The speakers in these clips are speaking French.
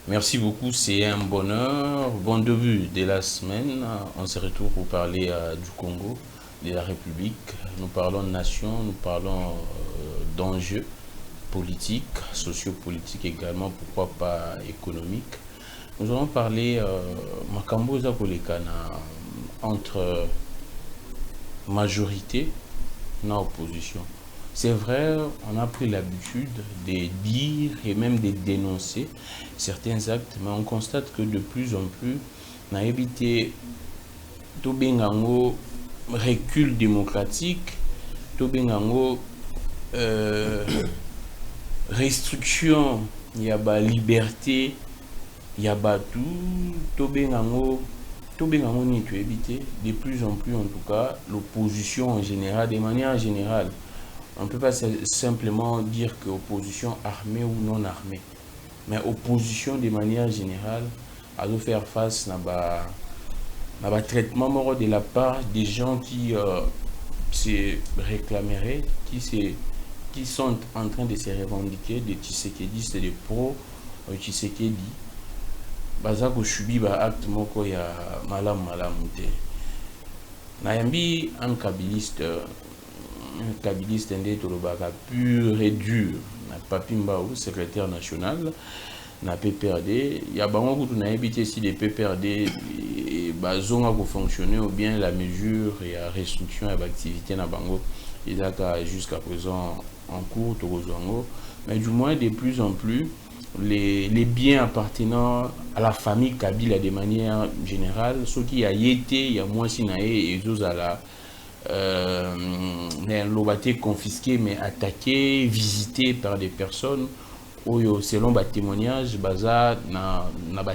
Merci beaucoup, c'est un bonheur. Bon début de la semaine. On se retrouve pour parler du Congo, de la République. Nous parlons de nation, nous parlons d'enjeux politiques, sociopolitiques également, pourquoi pas économiques. Nous allons parler Makambo Zakolekana entre majorité et opposition. C'est vrai, on a pris l'habitude de dire et même de dénoncer certains actes, mais on constate que de plus en plus, on a évité tout bengango recul démocratique, tout bengango restriction, il y a ba liberté, il y a ba tout bengango ni tu éviter de plus en plus en tout cas l'opposition en général, de manière générale. On ne peut pas simplement dire que opposition armée ou non armée, mais opposition de manière générale à nous faire face à un traitement de la part des gens qui se réclameraient, qui sont en train de se revendiquer des Tshisekedistes et des pro-Tshisekedi. Bazako subi ba acte moko ya malam te. Nayambi un kabiliste ndé tolobaka pur et dur na Papi Mbao, secrétaire national na PPRD. Ya bango kutu na évité si les PPRD bazonga ko fonctionner ou bien la mesure et la restriction à l'activité na bango jusqu'à présent en cours tozango, mais du moins de plus en plus les biens appartenant à la famille Kabila de manière générale, ceux qui a été, il y a moins sinae et eux à la l'obate confisqué mais attaqué, visité par des personnes où selon les témoignages, baza na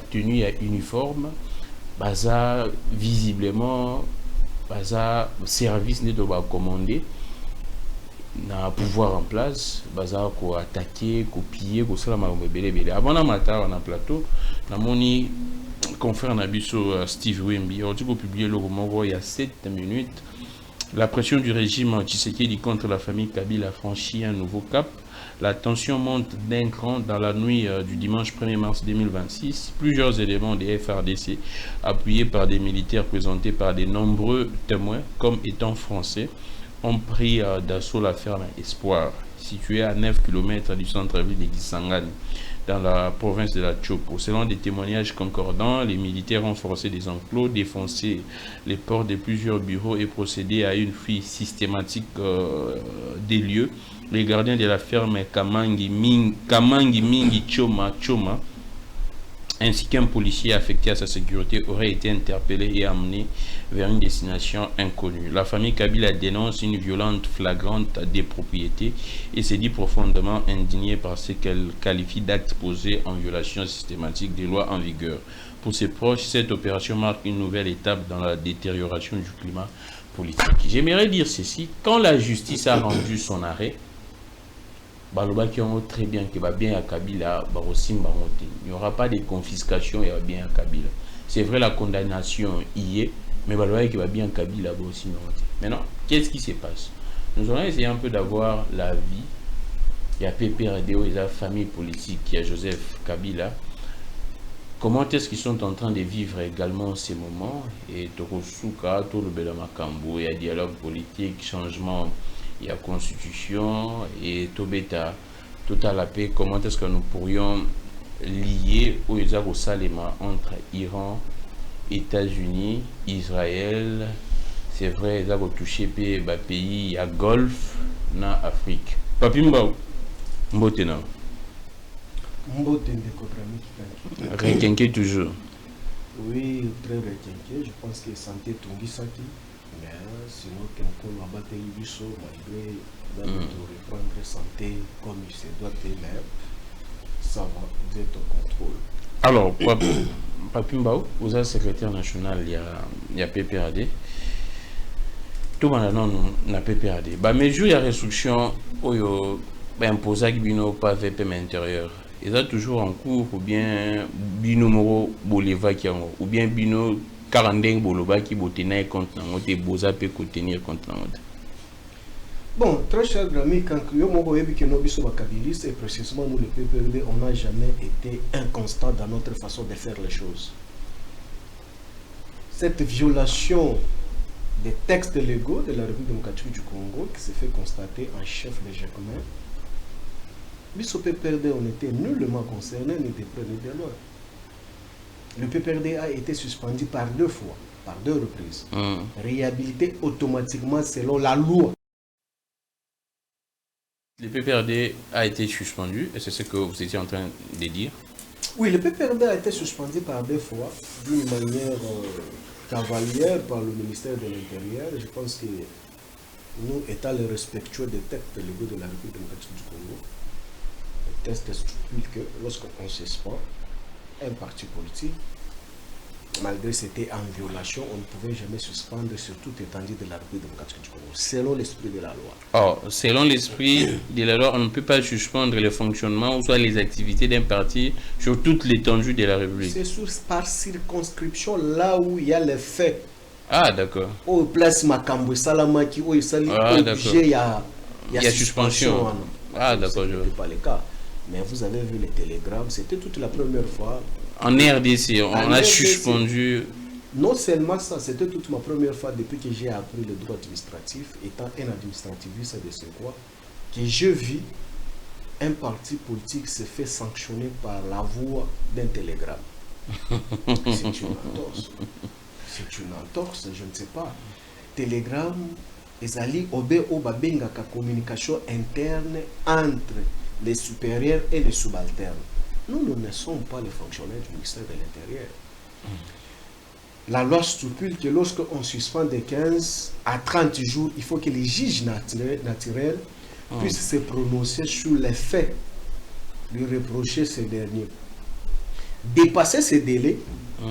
tenue uniforme, baza visiblement baza service ne doit commandé na pouvoir en place, baza ko attaquer, copier, ko sala ma belé. Avant na matin on a plateau, na moni confrère Nabiso Steve Wemby, on dit qu'on publier le roman il y a 7 minutes. La pression du régime Tshisekedi contre la famille Kabila a franchi un nouveau cap. La tension monte d'un cran dans la nuit du dimanche 1er mars 2026. Plusieurs éléments des FRDC, appuyés par des militaires présentés par de nombreux témoins comme étant français, ont pris d'assaut la ferme Espoir, située à 9 km du centre-ville de Kisangani, dans la province de la Chopo. Selon des témoignages concordants, les militaires ont forcé des enclos, défoncé les portes de plusieurs bureaux et procédé à une fuite systématique des lieux. Les gardiens de la ferme Kamangi Mingi Choma, ainsi qu'un policier affecté à sa sécurité auraient été interpellés et amenés vers une destination inconnue. La famille Kabila dénonce une violente flagrante des propriétés et s'est dit profondément indignée par ce qu'elle qualifie d'actes posés en violation systématique des lois en vigueur. Pour ses proches, cette opération marque une nouvelle étape dans la détérioration du climat politique. J'aimerais dire ceci, quand la justice a rendu son arrêt, Baloba qui ont très bien que va bien à Kabila, il n'y aura pas de confiscation et va bien à Kabila. C'est vrai, la condamnation y est, mais Baloba qui va bien à Kabila, aussi. Maintenant, qu'est-ce qui se passe? Nous allons essayer un peu d'avoir la vie. Il y a PPRDO et la famille politique, il y a Joseph Kabila. Comment est-ce qu'ils sont en train de vivre également ces moments? Et Tokosuka, Torobela Makambo, il y a dialogue politique, changement. Il y a constitution et Tobeta, Total la paix. Comment est-ce que nous pourrions lier au Salema entre Iran, États-Unis, Israël? C'est vrai, ils ont touché les pays à Golfe, na Afrique. Papi Mbao, Mbotena. Requinqué toujours. Oui, très requinqué. Je pense que santé Tongi Saki. Mais sinon, quelqu'un m'a battu biso malgré reprendre santé comme il se doit mais ça va, vous êtes au contrôle. Alors, Papi Mbao, vous êtes secrétaire national, il y a PPRD. Tout le monde n'a PPRD. Bah, mais il y a restriction imposée qui bino pas VPM intérieur. Ils sont toujours en cours ou bien bino moro boleva qui ou bien bino 40 boloba qui botenait contre la motte boza peut contenir contre la motte. Bon, très cher ami, quand et précisément nous, le PPRD, on n'a jamais été inconstant dans notre façon de faire les choses. Cette violation des textes légaux de la République démocratique du Congo qui s'est fait constater en chef de Jacquemin, Biso PPRD, on était nullement concerné, ni de près ni de loin. Le PPRD a été suspendu par 2 fois, par 2 reprises. Réhabilité automatiquement selon la loi. Le PPRD a été suspendu, et c'est ce que vous étiez en train de dire. Oui, le PPRD a été suspendu par 2 fois, d'une manière cavalière par le ministère de l'Intérieur. Je pense que nous, étant les respectueux des textes légaux de la République démocratique du Congo, le test stipule que lorsqu'on suspend un parti politique, malgré que c'était en violation, on ne pouvait jamais suspendre sur toute étendue de la République démocratique du Congo, selon l'esprit de la loi. Or, selon l'esprit de la loi, on ne peut pas suspendre le fonctionnement ou soit les activités d'un parti sur toute l'étendue de la République. C'est par circonscription, là où il y a les faits. Ah, d'accord. Au place Makambo, Salamaki, où il y a suspension. Ah, d'accord, je vois. Ce n'était pas le cas. Mais vous avez vu les télégrammes, c'était toute la première fois. En RDC, on a suspendu. Non seulement ça, c'était toute ma première fois depuis que j'ai appris le droit administratif, étant un administrativiste de ce quoi, que je vis un parti politique se fait sanctionner par la voie d'un télégramme. C'est une entorse. C'est une entorse, je ne sais pas. Télégramme, ezali obe obabenga ka communication interne entre les supérieurs et les subalternes. Nous ne sommes pas les fonctionnaires du ministère de l'Intérieur. La loi stipule que lorsqu'on suspend de 15 à 30 jours, il faut que les juges naturels puissent se prononcer sur les faits, lui reprocher ces derniers. Dépasser ces délais,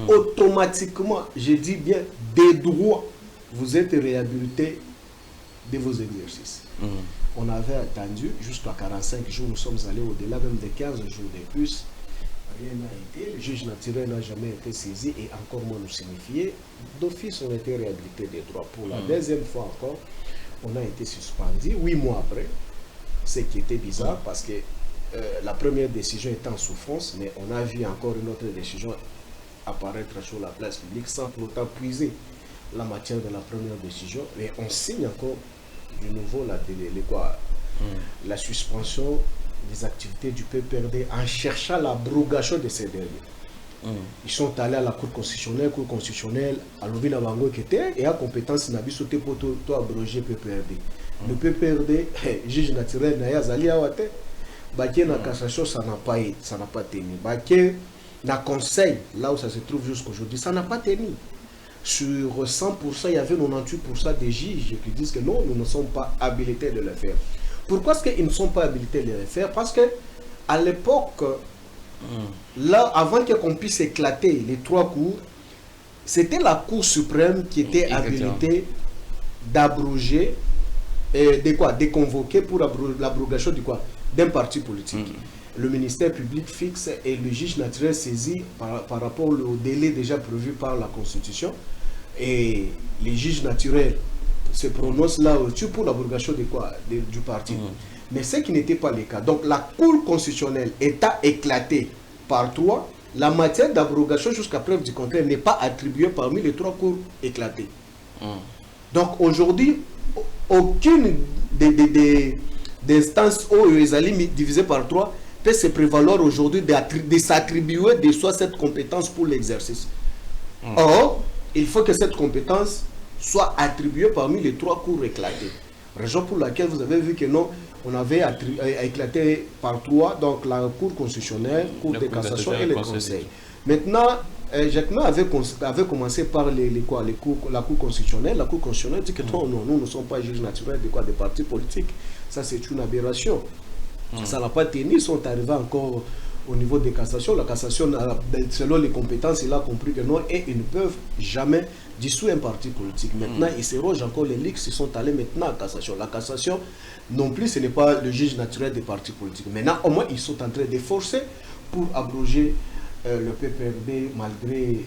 automatiquement, je dis bien des droits, vous êtes réhabilité de vos exercices. On avait attendu jusqu'à 45 jours, nous sommes allés au-delà même de 15 jours de plus. Rien n'a été, le juge naturel n'a jamais été saisi et encore moins nous signifié. D'office, on a été réhabilité des droits. Pour la deuxième fois encore, on a été suspendu 8 mois après, ce qui était bizarre parce que la première décision était en souffrance, mais on a vu encore une autre décision apparaître sur la place publique sans pour autant puiser la matière de la première décision. Mais on signe encore de nouveau la suspension des activités du PPRD en cherchant l'abrogation de ces derniers. Ils sont allés à la Cour constitutionnelle, à l'Ovina Bango qui était, et à compétence n'a sauté pour tout abroger PPRD. Le PPRD, juge naturel, n'a pas allé à Wate, Baké na cassation, ça n'a pas tenu. Baké na conseil, là où ça se trouve jusqu'aujourd'hui, ça n'a pas tenu. Sur 100%, il y avait 98% des juges qui disent que non, nous ne sommes pas habilités de le faire. Pourquoi est-ce qu'ils ne sont pas habilités de le faire? Parce que à l'époque, là, avant qu'on puisse éclater les 3 cours, c'était la Cour suprême qui était habilitée d'abroger, de convoquer pour l'abrogation d'un parti politique. Le ministère public fixe et le juge naturel saisi par rapport au délai déjà prévu par la Constitution. Et les juges naturels se prononcent là au-dessus pour l'abrogation du parti. Mais ce qui n'était pas le cas. Donc la Cour constitutionnelle étant éclatée par 3, la matière d'abrogation jusqu'à preuve du contraire n'est pas attribuée parmi les 3 cours éclatées. Donc aujourd'hui, aucune des instances OESALI divisées par 3 peut se prévaloir aujourd'hui de s'attribuer de soi cette compétence pour l'exercice. Or, il faut que cette compétence soit attribuée parmi les 3 cours éclatés. Raison pour laquelle vous avez vu que non, on avait éclaté par 3, donc la Cour constitutionnelle, Cour de cassation et le Conseil. Maintenant, Jacquemin avait commencé par la Cour constitutionnelle. La Cour constitutionnelle dit que non, nous ne sommes pas juges naturels des partis politiques. Ça, c'est une aberration. Ça n'a pas tenu, ils sont arrivés encore au niveau des cassations. La cassation, selon les compétences, il a compris que non, et ils ne peuvent jamais dissoudre un parti politique. Maintenant, ils se rogent encore les ligues, ils sont allés maintenant à cassation. La cassation, non plus, ce n'est pas le juge naturel des partis politiques. Maintenant, au moins, ils sont en train de forcer pour abroger le PPRD malgré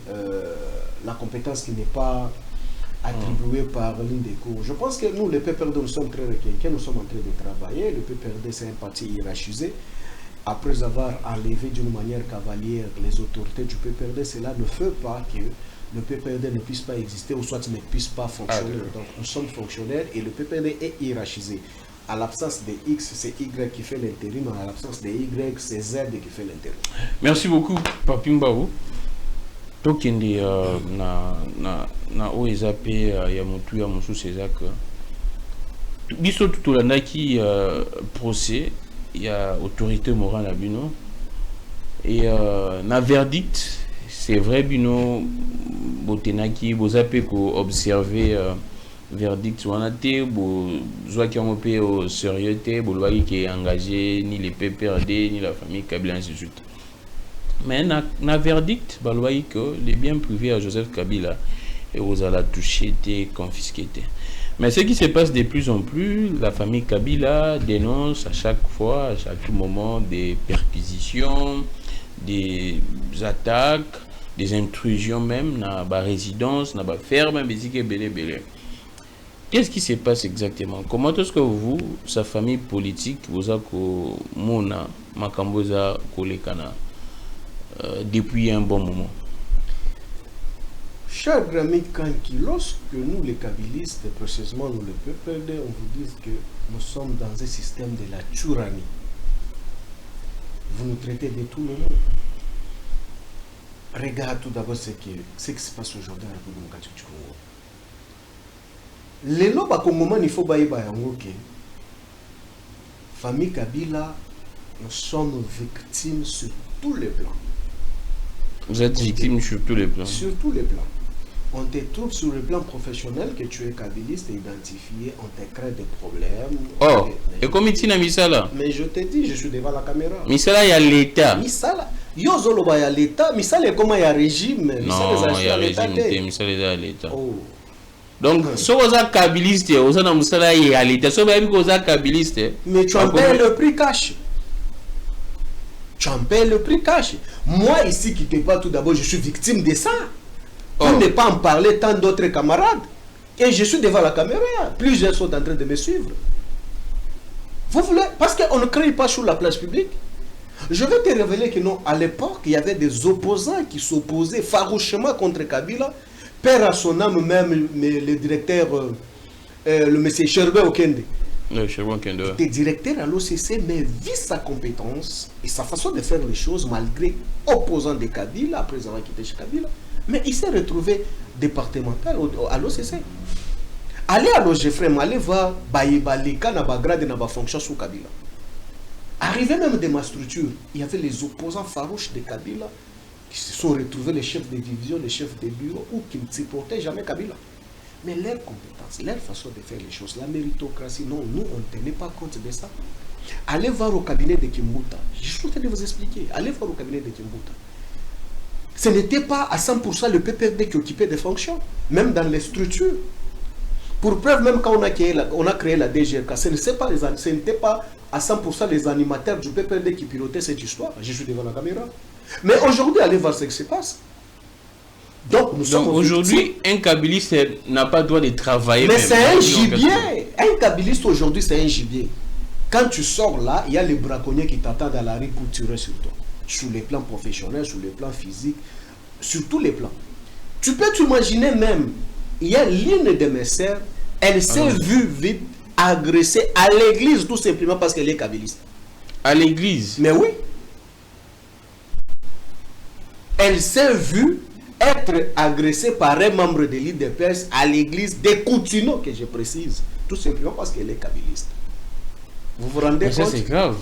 la compétence qui n'est pas attribué par l'une des cours. Je pense que nous, les PPRD, nous sommes très requinqués, nous sommes en train de travailler. Le PPRD, c'est un parti hiérarchisé. Après avoir enlevé d'une manière cavalière les autorités du PPRD, cela ne fait pas que le PPRD ne puisse pas exister ou soit ne puisse pas fonctionner. Donc nous sommes fonctionnaires et le PPRD est hiérarchisé. À l'absence de X, c'est Y qui fait l'intérim. À l'absence de Y, c'est Z qui fait l'intérim. Merci beaucoup, Papi Mbao. Tokende na OESAP ya mutu ya musu Césac. Biso tutolandaki procès ya autorité morale à bino et na verdict c'est vrai bino botenaki bozape ko observer verdict wana te bozwaki yango pe au sérieux te bolobaki ke engagé ni les PPRD ni la famille Kabila ainsi de suite. Mais na verdict balobaki que les biens privés à Joseph Kabila et aux ala touché étaient confisqués. Mais ce qui se passe de plus en plus, la famille Kabila dénonce à chaque fois, à chaque moment, des perquisitions, des attaques, des intrusions même dans la résidence, dans la ferme, belé. Qu'est-ce qui se passe exactement? Comment est-ce que vous, sa famille politique, vous avez mona makamboza kolekana depuis un bon moment? Cher ami Kanki, lorsque nous les kabylistes, précisément nous les PPRD, on vous dit que nous sommes dans un système de la tyrannie. Vous nous traitez de tout le monde. Regarde tout d'abord ce qui se passe aujourd'hui à la République du Congo. Les lois Congo, il faut bailler que famille Kabila, nous sommes victimes sur tous les plans. Vous êtes victime sur tous les plans? Sur tous les plans. On te trouve sur le plan professionnel que tu es kabiliste identifié, on te crée des problèmes. Oh, et comme il dit Misala? Mais je te dis, je suis devant la caméra. Misala, il y a l'État. Misala, Yozolo, il y a l'État. Misala, comment il y a régime? Non, il y a régime. Misala, il y a l'État. Oh. Donc, si vous êtes kabiliste, vous êtes Misala, il y a l'État. Si vous êtes kabiliste, mais tu en payes le prix cash. Tu en payes le prix cash. Moi, ici, qui te parle tout d'abord, je suis victime de ça. Pour ne pas en parler, tant d'autres camarades. Et je suis devant la caméra. Plusieurs sont en train de me suivre. Vous voulez? Parce qu'on ne crie pas sur la place publique. Je vais te révéler que non, à l'époque, il y avait des opposants qui s'opposaient farouchement contre Kabila. Père à son âme même, le directeur, le monsieur Sherbe Okende. Le Sherbe Okende. Il était directeur à l'OCC, mais vit sa compétence et sa façon de faire les choses, malgré opposant de Kabila, après avoir quitté chez Kabila. Mais il s'est retrouvé départemental à l'OCC. Allez à l'OGFREM, allez voir Baïbalika, Nabagrade, Nabafonction sous Kabila. Arrivé même de ma structure, il y avait les opposants farouches de Kabila qui se sont retrouvés, les chefs de division, les chefs de bureau, ou qui ne supportaient jamais Kabila. Mais leur compétence, leur façon de faire les choses, la méritocratie, non, nous, on ne tenait pas compte de ça. Allez voir au cabinet de Kimbuta. Je suis en train de vous expliquer. Allez voir au cabinet de Kimbuta. Ce n'était pas à 100% le PPRD qui occupait des fonctions, même dans les structures. Pour preuve, même quand on a créé la DGRK, ce n'était pas à 100% les animateurs du PPRD qui pilotaient cette histoire. Je suis devant la caméra. Mais aujourd'hui, allez voir ce qui se passe. Donc aujourd'hui, un kabiliste n'a pas le droit de travailler. Mais c'est un gibier. Un kabiliste aujourd'hui, c'est un gibier. Quand tu sors là, il y a les braconniers qui t'attendent à la rue pour tirer sur toi. Sur les plans professionnels, sur les plans physiques, sur tous les plans. Tu peux t'imaginer même, il y a l'une de mes sœurs, elle s'est vue vite agressée à l'église tout simplement parce qu'elle est kabiliste. À l'église? Mais oui. Elle s'est vue être agressée par un membre de l'IDPS à l'église de Coutino, que je précise, tout simplement parce qu'elle est kabiliste. Vous vous rendez compte? Ça c'est grave.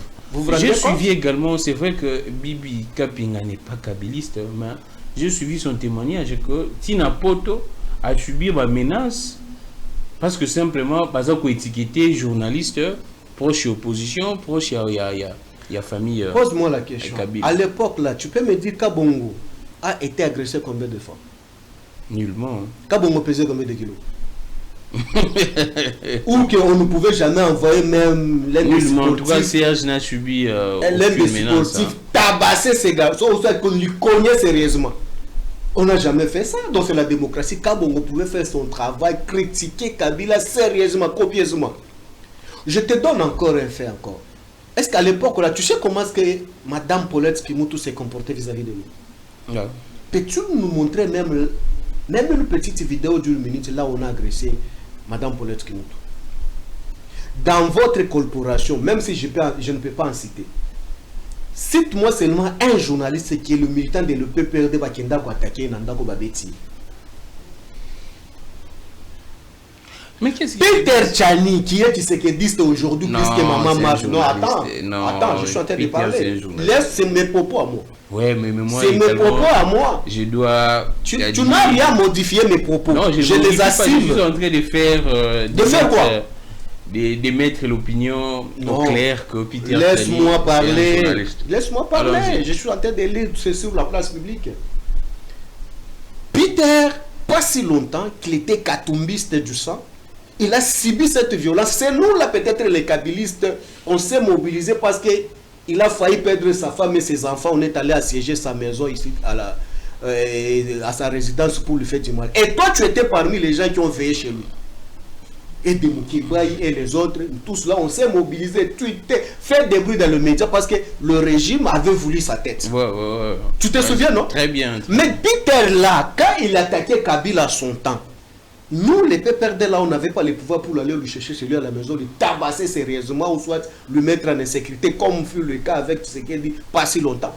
J'ai suivi également, c'est vrai que Bibi Kapinga n'est pas kabiliste, mais j'ai suivi son témoignage que Tina Poto a subi ma menace parce que simplement, par exemple, étiqueté journaliste, proche opposition, proche il y a famille. Pose-moi la question. À l'époque là, tu peux me dire Kabongo a été agressé combien de fois? Nullement. Kabongo pesait combien de kilos? Ou qu'on ne pouvait jamais envoyer même l'un des sportifs. En tout cas, CH n'a subi l'un des sportifs tabasser ces garçons, qu'on lui cognait sérieusement. On n'a jamais fait ça. Donc c'est la démocratie. Kabongo pouvait faire son travail, critiquer Kabila sérieusement, copieusement. Je te donne encore un fait encore. Est-ce qu'à l'époque, là, tu sais comment est-ce que Madame Paulette Kimoutou s'est comportée vis-à-vis de nous? Ouais. Peux-tu nous montrer même une petite vidéo d'une minute là où on a agressé Madame Paulette Kimoutou? Dans votre corporation, même si je ne peux pas en citer, cite-moi seulement un journaliste qui est le militant de l'EPPRD Bakenda qui a attaqué Nandako Babeti. Mais qu'est-ce que Peter Tchani, qui est Tshisekedi aujourd'hui, puisque maman marche. Non, attends, je suis en train de parler. Laisse mes propos à moi. Ouais, mais moi, c'est mes propos à moi. Je dois. Tu n'as rien modifié mes propos. Non, je les assume. Je suis en train de faire. De faire quoi? De mettre l'opinion au clair que Peter. Laisse-moi parler. Laisse-moi parler. Je suis en train de lire sur la place publique. Peter, pas si longtemps qu'il était katumbiste du sang, il a subi cette violence. C'est nous là, peut-être les kabylistes, on s'est mobilisés parce que il a failli perdre sa femme et ses enfants. On est allé assiéger sa maison ici à sa résidence pour lui faire du mal. Et toi, tu étais parmi les gens qui ont veillé chez lui. Et Demoukibaï et les autres, tous là, on s'est mobilisés, tweeté, fait des bruits dans le média parce que le régime avait voulu sa tête. Ouais. Tu te souviens, non? Très bien. Mais Peter là, quand il attaquait Kabila à son temps, nous, les PPRD là, on n'avait pas le pouvoir pour aller le chercher chez lui à la maison, le tabasser sérieusement ou soit le mettre en insécurité, comme fut le cas avec Tshisekedi pas si longtemps.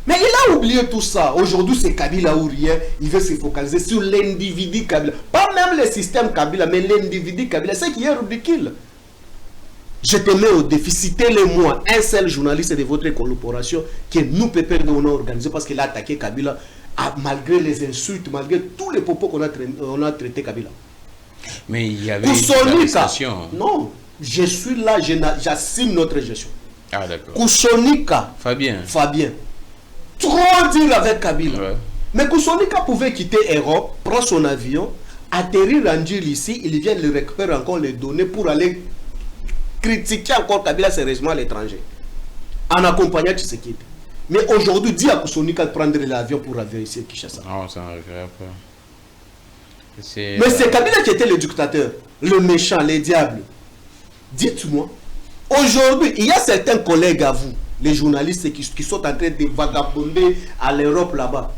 Mais il a oublié tout ça. Aujourd'hui, c'est Kabila ou rien. Il veut se focaliser sur l'individu Kabila. Pas même le système Kabila, mais l'individu Kabila. C'est qui est ridicule. Je te mets au défi. Citez-le-moi un seul journaliste de votre collaboration que nous, PPRD, on a organisé parce qu'il a attaqué Kabila malgré les insultes, malgré tous les propos qu'on a traités Kabila. Mais il y avait une arrestation. Non, je suis là, j'assume notre gestion. Ah d'accord. Koussonika. Fabien. Trop dire avec Kabila. Ouais. Mais Koussonika pouvait quitter Europe, prendre son avion, atterrir en Djil ici, il vient le récupérer encore les données pour aller critiquer encore Kabila sérieusement à l'étranger. En accompagnant Tshisekedi. Mais aujourd'hui, dis à Koussonika de prendre l'avion pour arriver ici à Kinshasa. Non, ça n'arriverait pas. Mais c'est Kabila qui était le dictateur, le méchant, le diable. Dites-moi, aujourd'hui, il y a certains collègues à vous, les journalistes qui sont en train de vagabonder à l'Europe là-bas.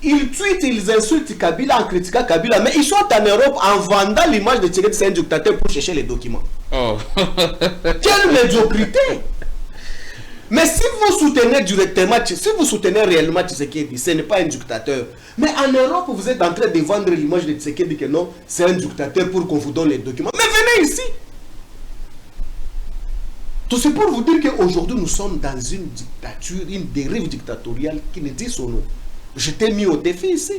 Ils tweetent, ils insultent Kabila en critiquant Kabila, mais ils sont en Europe en vendant l'image de Tshisekedi, c'est un dictateur pour chercher les documents. Oh. Quelle médiocrité! Mais si vous soutenez directement, si vous soutenez réellement Tshisekedi, ce n'est pas un dictateur. Mais en Europe, vous êtes en train de vendre l'image de Tshisekedi que non, c'est un dictateur pour qu'on vous donne les documents. Mais venez ici! Tout c'est pour vous dire qu'aujourd'hui, nous sommes dans une dictature, une dérive dictatoriale qui ne dit son nom. Je t'ai mis au défi ici.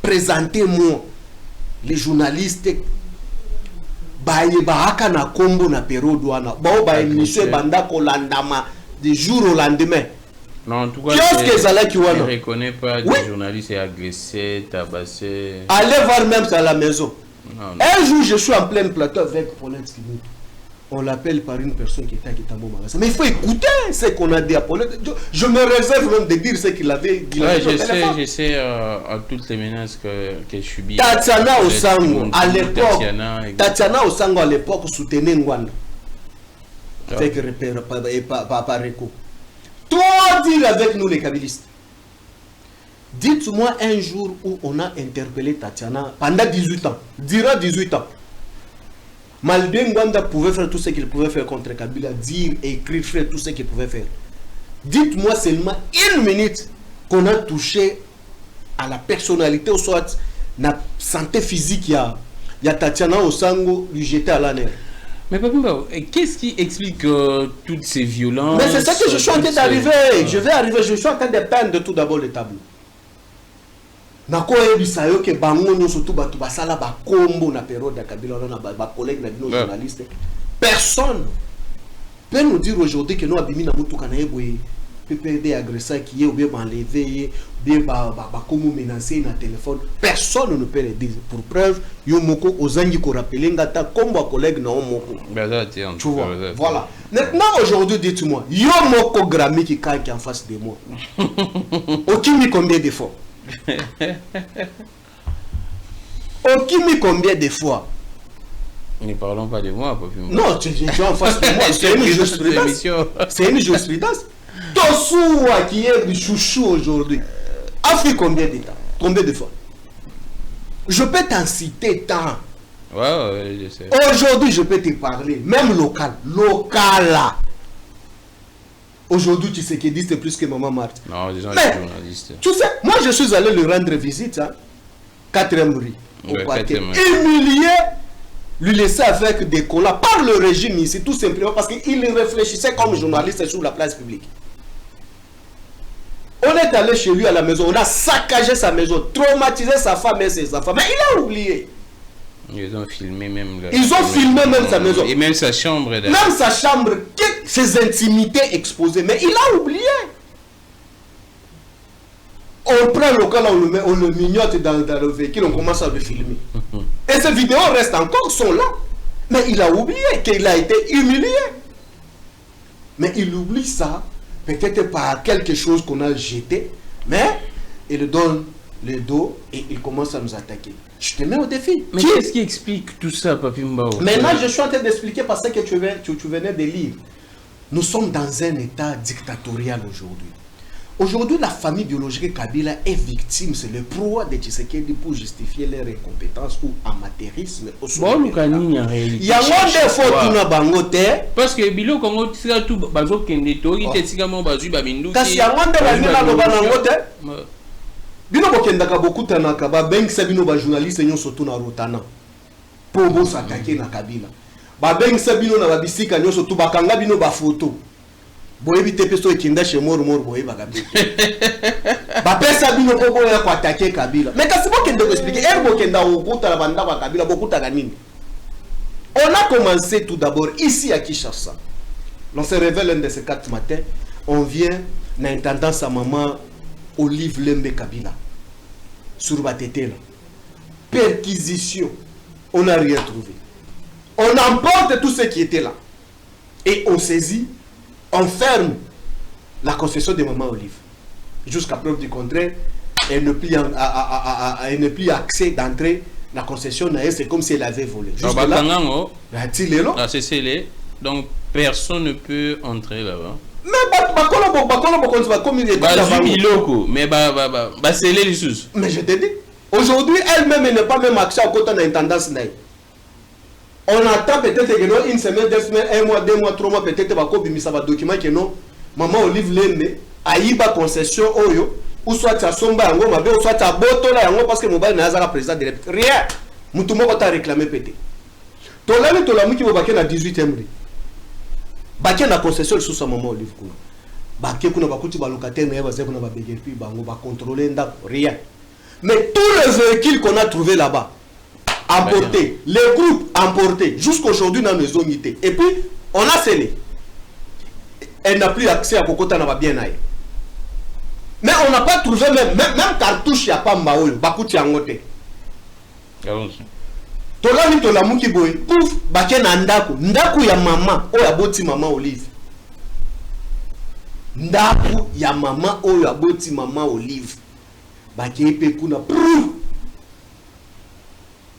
Présentez-moi les journalistes. Baaka na kombo na perodouana. Monsieur Bandako Landama, du jour au lendemain. Non, en tout cas, je ne reconnais pas des journalistes agressés, tabassés. Allez voir même à la maison. Non. Un jour, je suis en plein plateau avec Paulette Kimoutou. On l'appelle par une personne qui était à mon magasin. Mais il faut écouter ce qu'on a dit à Paulette. Je me réserve même de dire ce qu'il avait dit. Ouais, je sais à toutes les menaces que je subis. Tatiana Osango, à l'époque, Tatiana Osango à l'époque soutenait Ngwanda. Avec Papareko. Toi, dire avec nous les kabylistes. Dites-moi un jour où on a interpellé Tatiana pendant 18 ans. Dira 18 ans. Malgré Ngwanda pouvait faire tout ce qu'il pouvait faire contre Kabila, dire, écrire, faire tout ce qu'il pouvait faire. Dites-moi seulement une minute qu'on a touché à la personnalité ou soit la santé physique. Il y a Tatiana Osango lui jeter à la nerf. Mais Papimba, qu'est-ce qui explique toutes ces violences? Mais c'est ça que je suis en train d'arriver. Je vais arriver, je suis en train de peindre tout d'abord le tableau. Nako ebisayo ke bango no surtout batu basala ba kombo na période ya Kabila na ba collègues na nos journalistes. Personne peut nous dire aujourd'hui que nous abimi na mutuka na eboye PPD agressé qui est ou bien enlevé bien ba comme menacé na téléphone. Personne ne peut le dire. Pour preuve, yo moko ozangi ko rappeler ngata kombo collègue na moko. Tu vois. Voilà. Maintenant aujourd'hui dites-moi, yo moko Grammy qui est en face de moi. Aucune combien de fois. Okimi combien de fois? Ne parlons pas de moi, Papi. Non, tu es en face de moi. C'est une jurisprudence. C'est une jurisprudence. Tosoua qui est du chouchou aujourd'hui a fait combien de temps? Combien de fois? Je peux t'en citer tant. Ouais, je sais. Aujourd'hui, je peux te parler, même local. Local là. Aujourd'hui, tu sais qu'il dit c'est plus que Maman Marthe. Non, les gens Mais, sont journalistes. tu sais, moi je suis allé lui rendre visite, hein, 4e rue, au Ouais, parquet. 4e rue. Humilié, lui laisser avec des collats par le régime ici, tout simplement parce qu'il réfléchissait comme journaliste sur la place publique. On est allé chez lui à la maison, on a saccagé sa maison, traumatisé sa femme et ses enfants, mais il a oublié. Ils ont filmé même. Ils ont filmé même sa maison. Et même sa chambre. Même sa chambre, ses intimités exposées, mais il a oublié. On prend le cas là, on le mignote dans le véhicule, on commence à le filmer. Et ces vidéos restent encore, sont là. Mais il a oublié qu'il a été humilié. Mais il oublie ça, peut-être par quelque chose qu'on a jeté, mais il donne le dos et il commence à nous attaquer. Je te mets au défi. Mais qu'est-ce qui explique tout ça, Papi Mbao? Maintenant, je suis en train d'expliquer parce que tu venais de lire. Nous sommes dans un état dictatorial aujourd'hui. Aujourd'hui, la famille biologique Kabila est victime, c'est le proie de Tshisekedi pour justifier leur incompétence ou amateurisme. Bon, Lukani, en réalité. Il y a moins de fois qu'on a bangote. Parce que Bilo, quand on tire tout, bazo kende to, il était sigament bazu babindu. Kasi il y a moins de fois bangote. Bino bokendaka beaucoup tanaka ba bengisa bino ba journaliste nyon surtout na rotana. Pour bo s'attaquer na Kabila. Ba bengisa bino na ba bisika nyon surtout bakanga bino ba photo. Boyebi te peso ekinda chez moro boye bagabi. Ba pesa bino ko boya ko attaquer Kabila. Mais kasi bokende ko expliquer bokenda okuta na banda ba Kabila bokuta ganini. On a commencé tout d'abord ici à Kinshasa. On se révèle un de ces 4 matins, on vient na intendance à maman Olive Lembe Kabila sur Batété. Perquisition. On n'a rien trouvé. On emporte tout ce qui était là. Et on saisit, on ferme la concession de maman Olive. Jusqu'à preuve du contraire, elle ne plus accès d'entrée. La concession, c'est comme si elle avait volé. Jusque là, c'est scellé. Donc personne ne peut entrer là-bas. Mais je te dis, aujourd'hui, elle-même n'est pas même accès au côté de l'intendance. On attend peut-être que une semaine, 2 semaines, 1 mois, 2 mois, 3 mois, peut-être que va document que non, maman Olive Lembe a eu la concession oyo, ou soit à Somba, ou soit à Botola, parce que Mobile n'a pas président de rien. Moutouma va réclamer pété. Tolani Tolamu qui va à 18e rue. Baké na concession sous sa maman Olive Kuna. Baké kuna bakuti ba locataire na yaba zekuna ba begerpi bango ba contrôler nda rien. Mais tous les véhicules qu'on a trouvé là-bas emportés, les groupes emportés jusqu'aujourd'hui dans les unités. Et puis on a scellé. Elle n'a plus accès à Kokota na ba bien aille. Mais on n'a pas trouvé même cartouche ya pas maoyo bakuti angote. Tolani tolamu ki boy pouf baké na ndaku ya mama oyo aboti mama Olive. Ndaku ya mama oyo aboti mama Olive. Baké pe kuna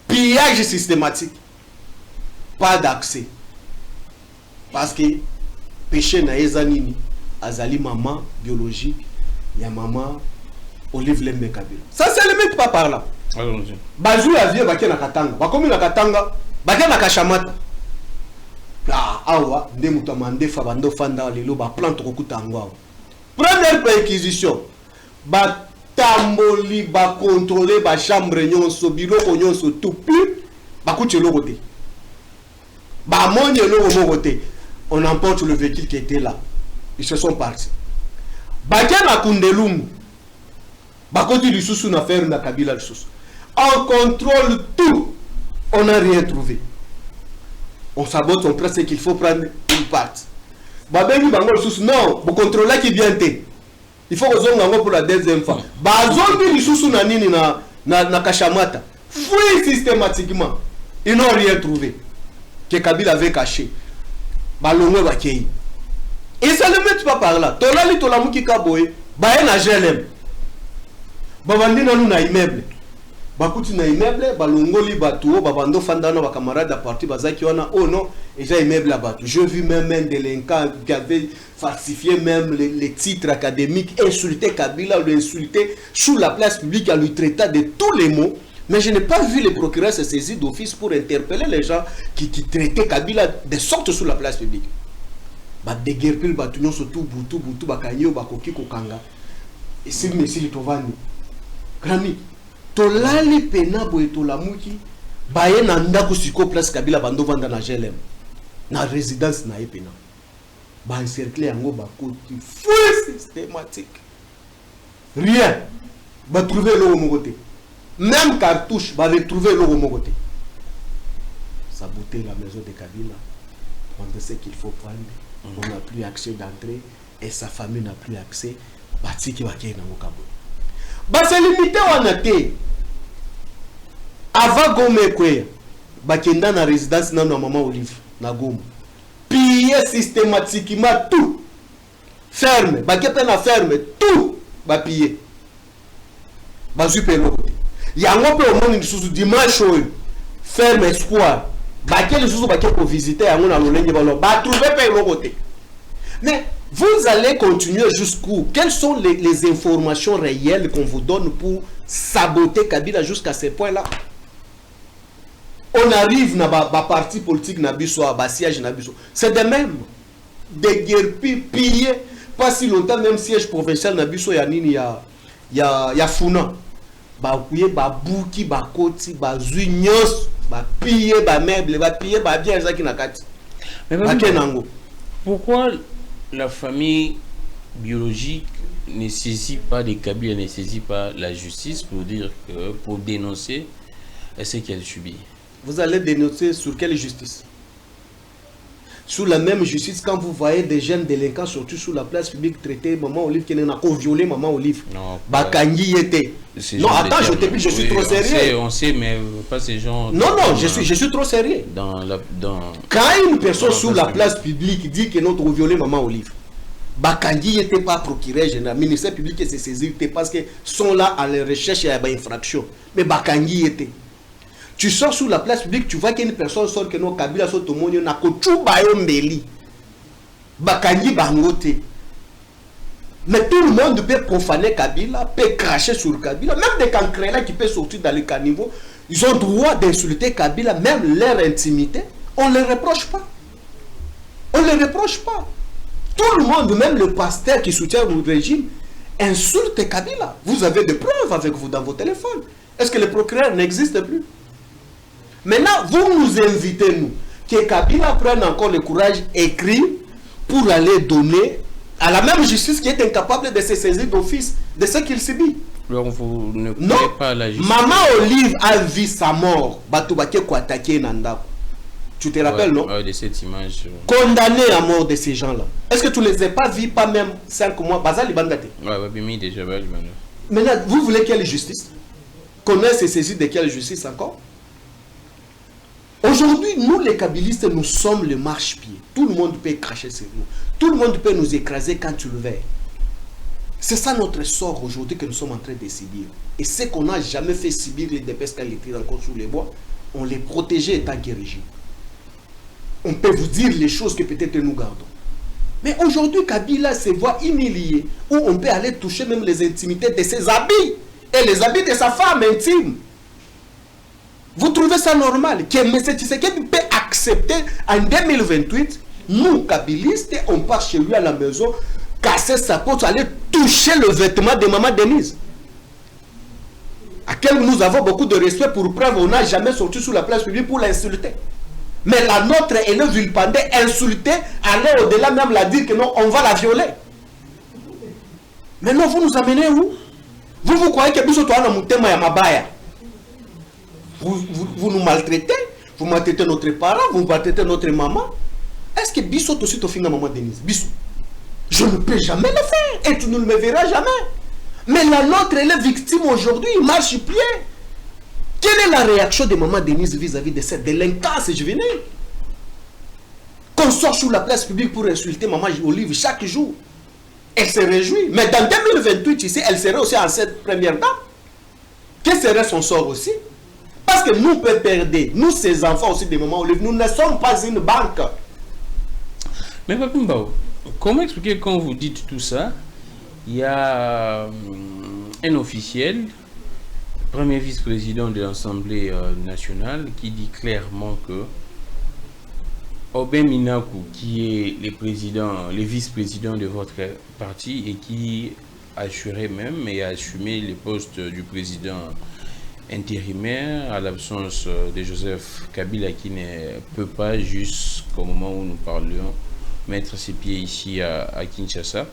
pillage systématique. Pas d'accès. Parce que péché na ezanini azali maman biologique ya mama Olive Lembe Kabila. Ça c'est le mec pas par là. Bazou ya vie baké na Katanga. Bakomi na Katanga, baké na Kashamata. Ah awa nde muto mande fa bando fanda lelo ba plante kokuta ngwa. Première perquisition. Ba tamboli ba contrôler ba chambre nyonso biloko nyonso tout plus ba kuchelo côté. Ba monye lo côté. On emporte le véhicule qui était là. Ils se sont partis. Baké na Kundelungu. Bakoti du sous na faire na Kabila le sous. On contrôle tout. On n'a rien trouvé. On sabote, on prend ce qu'il faut prendre une partie. Babeni bango le sous non, vous contrôlez qui vient te. Il faut que vous pour la deuxième fois. Bazongi du sous na nini na Kashamata. Fouille systématiquement. Ils n'ont rien trouvé. Que Kabila avait caché. Balongwe bakei. Et ça ne met pas par là. Tolali tolamuki kaboye. Bae na GLM. Babandi na na immeuble. Bakuti na immeuble, balongoli bato, babando fandana ba camarade à parti bazaki wana oh non, et j'ai immeuble là-bas. Je vis même un délinquant qui avait falsifié même les titres académiques, insulté Kabila, ou insulté sous la place publique, à lui traiter de tous les mots. Mais je n'ai pas vu les procureurs se saisir d'office pour interpeller les gens qui traitaient Kabila de sorte sous la place publique. Ba déguerpil ba tunyo surtout butu ba kanyo ba koki kokanga. Et c'est monsieur Tovani. Grami tolali pena boye tolamuki baye na ndako siko place Kabila bando vanda na GLM. Na résidence na epena. Ba encercler yango ba koti fou systématique. Rien. Ba trouver l'eau mon côté. Même cartouche va retrouver l'eau mon côté. Saboter la maison de Kabila. Prendre ce qu'il faut prendre. On n'a plus accès d'entrée et sa famille n'a plus accès. Bati qui va gagner dans le Cabo. Bah c'est limité on a été. Avant Gome Kwe, Bakenda na résidence na maman Olive na Gome. Piller systématiquement tout. Ferme. Bakepe na ferme tout. Ba piller. Ba super le côté. Yango pe au monde sous dimanche ferme espoir. Baké les sous baké pour visiter yango na lolenge balo. Ba trouver pe le côté. Mais vous allez continuer jusqu'où? Quelles sont les informations réelles qu'on vous donne pour saboter Kabila jusqu'à ce point-là? On arrive dans la parti politique, dans le siège, c'est de même. Des guerres pillées. Pas si longtemps, même siège provincial, il y a Funa. Bakouye, Babouki, Bakoti, Bazunios, Pillé, Bameuble, Pillé, Babien, Zaki Nakati. Pourquoi la famille biologique ne saisit pas des Kabila, ne saisit pas la justice pour dire que, pour dénoncer ce qu'elle subit? Vous allez dénoncer sur quelle justice? Sous la même justice, quand vous voyez des jeunes délinquants, surtout sous la place publique, traiter Maman Olive qui n'a pas violé Maman Olive. Non, Bakangi était. Non, attends, je suis trop sérieux. On sait, mais pas ces gens. Non, je suis trop sérieux. Quand une personne sous la place publique dit que notre violé Maman Olive, Bakangi n'était pas procureur général, le ministère public s'est saisi parce qu'ils sont là à la recherche et à l'infraction. Mais Bakangi était. Tu sors sur la place publique, tu vois qu'une personne sort que nos Kabila sont au monde, n'a qu'au mbeli. Bakangi bangote. Mais tout le monde peut profaner Kabila, peut cracher sur Kabila. Même des cancrelats qui peuvent sortir dans le caniveau, ils ont droit d'insulter Kabila, même leur intimité. On ne les reproche pas. On ne les reproche pas. Tout le monde, même le pasteur qui soutient le régime, insulte Kabila. Vous avez des preuves avec vous dans vos téléphones. Est-ce que le procureur n'existe plus? Maintenant, vous nous invitez, nous, que Kabila prenne encore le courage écrit pour aller donner à la même justice qui est incapable de se saisir d'office de ce qu'il subit. Alors vous ne croyez pas à la justice? Maman Olive a vu sa mort. Batubake ko attaqué Nandako. Tu te rappelles, non? De cette image. Condamné à mort de ces gens-là. Est-ce que tu ne les as pas vus, pas même 5 mois? Bazali Bandate. Oui, déjà. Maintenant, vous voulez quelle justice? Qu'on ait se saisi de quelle justice encore? Aujourd'hui, nous les kabylistes, nous sommes le marche-pied. Tout le monde peut cracher sur nous. Tout le monde peut nous écraser quand tu le veux. C'est ça notre sort aujourd'hui que nous sommes en train de subir. Et ce qu'on n'a jamais fait subir les DPS quand ils tirent encore sous les bois, on les protégeait étant que régime. On peut vous dire les choses que peut-être nous gardons. Mais aujourd'hui, Kabila se voit humilié, où on peut aller toucher même les intimités de ses habits et les habits de sa femme intime. Vous trouvez ça normal que M. Tshisekedi peut accepter en 2028, nous, Kabilistes, on part chez lui à la maison, casser sa porte, aller toucher le vêtement de Maman Denise, à quel nous avons beaucoup de respect pour preuve, on n'a jamais sorti sur la place publique pour l'insulter. Mais la nôtre, elle est vilipendée, insultée, aller au-delà même la dire que non, on va la violer. Mais non, vous nous amenez où? Vous croyez que nous sommes vous nous maltraitez, vous maltraitez notre parent, vous maltraitez notre maman. Est-ce que Bissot aussi te fait maman Denise? Bissot. Je ne peux jamais le faire et tu ne me verras jamais. Mais la nôtre, elle est victime aujourd'hui, il marche pied. Quelle est la réaction de maman Denise vis-à-vis de cette délinquance juvénile? Qu'on sort sur la place publique pour insulter maman Olive chaque jour. Elle se réjouit. Mais dans 2028, ici, elle serait aussi en cette première dame. quel serait son sort aussi? Parce que nous peut perdre, nous ces enfants aussi des moments où nous ne sommes pas une banque. Mais Papi Mbao, comment expliquer quand vous dites tout ça? Il y a un officiel, premier vice-président de l'Assemblée nationale, qui dit clairement que Aubin Minakou, qui est le vice-président de votre parti et qui assurait même et a assumé le poste du président intérimaire à l'absence de Joseph Kabila, qui ne peut pas, jusqu'au moment où nous parlions, mettre ses pieds ici à Kinshasa.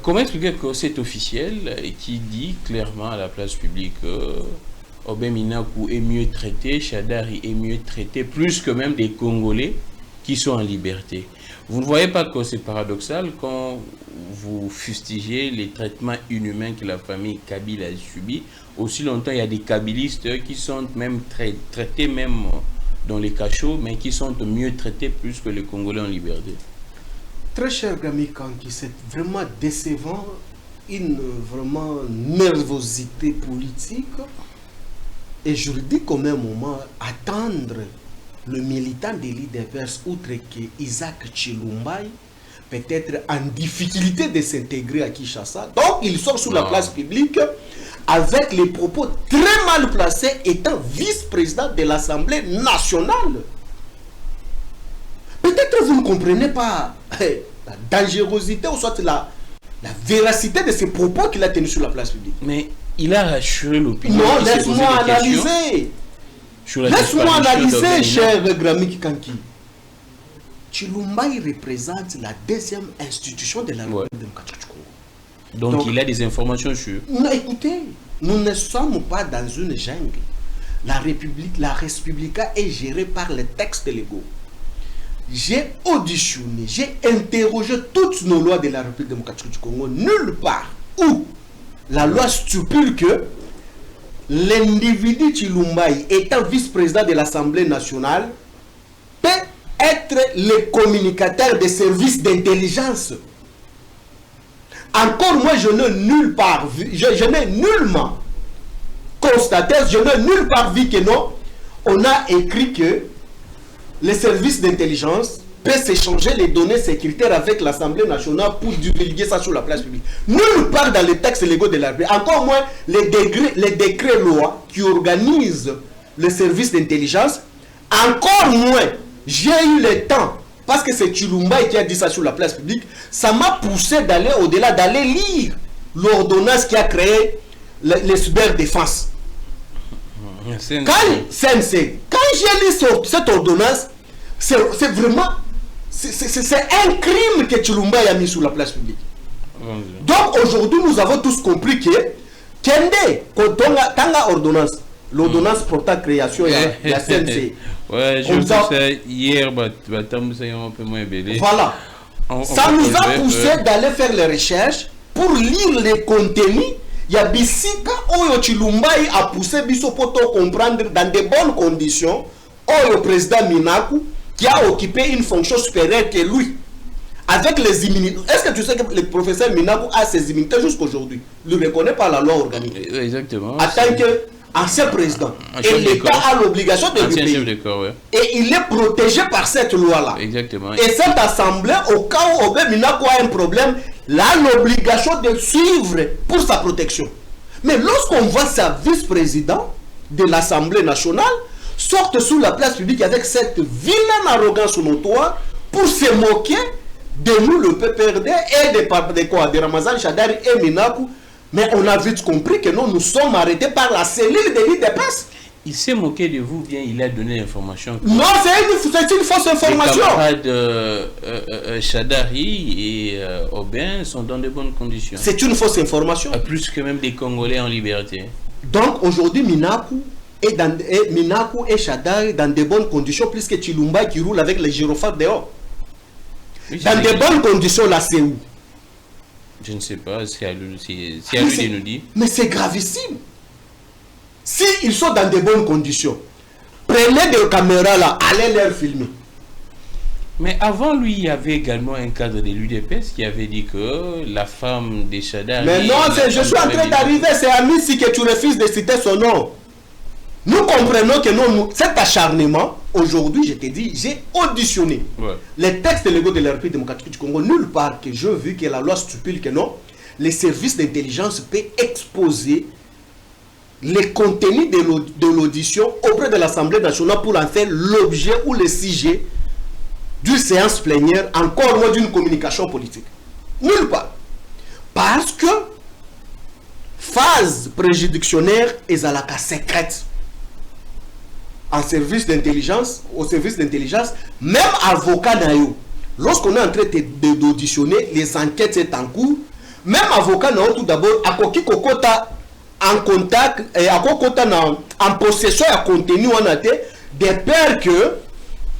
Comment expliquer que cet officiel qui dit clairement à la place publique Aubin Minakou est mieux traité, Chadari est mieux traité, plus que même des Congolais qui sont en liberté? Vous ne voyez pas que c'est paradoxal quand vous fustigez les traitements inhumains que la famille Kabila a subis? Aussi longtemps, il y a des kabilistes qui sont même traités même dans les cachots, mais qui sont mieux traités plus que les Congolais en liberté. Très cher Gami Kanki, c'est vraiment décevant, une vraiment nervosité politique et juridique au même moment. Attendre le militant de l'IDPS, outre que Isaac Chilumbai, peut-être en difficulté de s'intégrer à Kinshasa. Donc il sort sur la place publique avec les propos très mal placés, étant vice-président de l'Assemblée nationale. Peut-être vous ne comprenez pas la dangerosité ou soit la véracité de ces propos qu'il a tenus sur la place publique. Mais il a rassuré l'opinion. Non, laisse-moi analyser. Laisse-moi analyser, cher Gramik Kanki. Chilumbai représente la deuxième institution de la République démocratique du Congo. Donc il a des informations sur... Non, écoutez, nous ne sommes pas dans une jungle. La République, la Respublica est gérée par les textes légaux. J'ai auditionné, j'ai interrogé toutes nos lois de la République démocratique du Congo. Nulle part où la loi stipule que l'individu Chilumbai, étant vice-président de l'Assemblée nationale, peut être le communicateur des services d'intelligence. Encore moi, je n'ai nulle part vu, je n'ai nullement constaté, je n'ai nulle part vu que non, on a écrit que les services d'intelligence peuvent s'échanger les données sécuritaires avec l'Assemblée nationale pour divulguer ça sur la place publique. Nulle part dans les textes légaux de la République, encore moins les décrets lois qui organisent les services d'intelligence, encore moins, j'ai eu le temps, parce que c'est Chilumbai qui a dit ça sur la place publique, ça m'a poussé d'aller au-delà, d'aller lire l'ordonnance qui a créé les cyberdéfenses. Quand j'ai lu cette ordonnance, c'est vraiment, c'est un crime que Chilumbai a mis sur la place publique. Donc aujourd'hui, nous avons tous compris que Kende, quand on a ordonnance, l'ordonnance portant création, il y a CNC. Ouais, je sais ça hier, un peu moins belé. Voilà. Ça nous a poussé d'aller faire les recherches pour lire les contenus. Il y a Bissika Oyo Chilumbai a poussé Bisso pour comprendre dans de bonnes conditions Oyo président Minakou qui a occupé une fonction supérieure que lui. Avec les immunités. Est-ce que tu sais que le professeur Minakou a ses immunités jusqu'aujourd'hui? Il ne reconnaît pas la loi organique. Exactement. En tant qu'ancien président. Et l'État a l'obligation de lui payer. Et il est protégé par cette loi-là. Exactement. Et cette assemblée, au cas où Aubin Minakou a un problème, il a l'obligation de suivre pour sa protection. Mais lorsqu'on voit sa vice-président de l'Assemblée nationale sorte sous la place publique avec cette vilaine arrogance notoire pour se moquer de nous, le PPRD, et de Ramazan Chadari et Minakou, mais on a vite compris que nous sommes arrêtés par la cellule de l'IDPS. Il s'est moqué de vous, bien il a donné l'information. Non, c'est une fausse information. Les camarades Chadari et Aubin sont dans de bonnes conditions. C'est une fausse information. Plus que même des Congolais en liberté. Donc aujourd'hui, Minakou et Chadari dans de bonnes conditions, plus que Chilumbai qui roule avec les gyrophares dehors. Oui, dans de bonnes conditions, là, c'est où? Je ne sais pas, c'est à lui de nous dire. Mais c'est gravissime. Si ils sont dans de bonnes conditions, prenez des caméras là, allez les filmer. Mais avant lui, il y avait également un cadre de l'UDPS qui avait dit que la femme des Chadari... Mais non, je suis en train d'arriver, c'est Amissi que tu refuses de citer son nom. Nous comprenons que non, cet acharnement, aujourd'hui, je te dis, j'ai auditionné les textes légaux de la République démocratique du Congo, nulle part que je vu que la loi stipule que non, les services d'intelligence peuvent exposer les contenus de l'audition auprès de l'Assemblée nationale pour en faire l'objet ou le sujet d'une séance plénière, encore moins d'une communication politique. Nulle part. Parce que phase préjudictionnaire est à la cas secrète. En service d'intelligence, au service d'intelligence, même avocat naïo, lorsqu'on est en train d'auditionner, les enquêtes sont en cours, même avocat naïo tout d'abord, à Koki Kokota en contact, à Kokota en possession à contenu, on a des peurs que,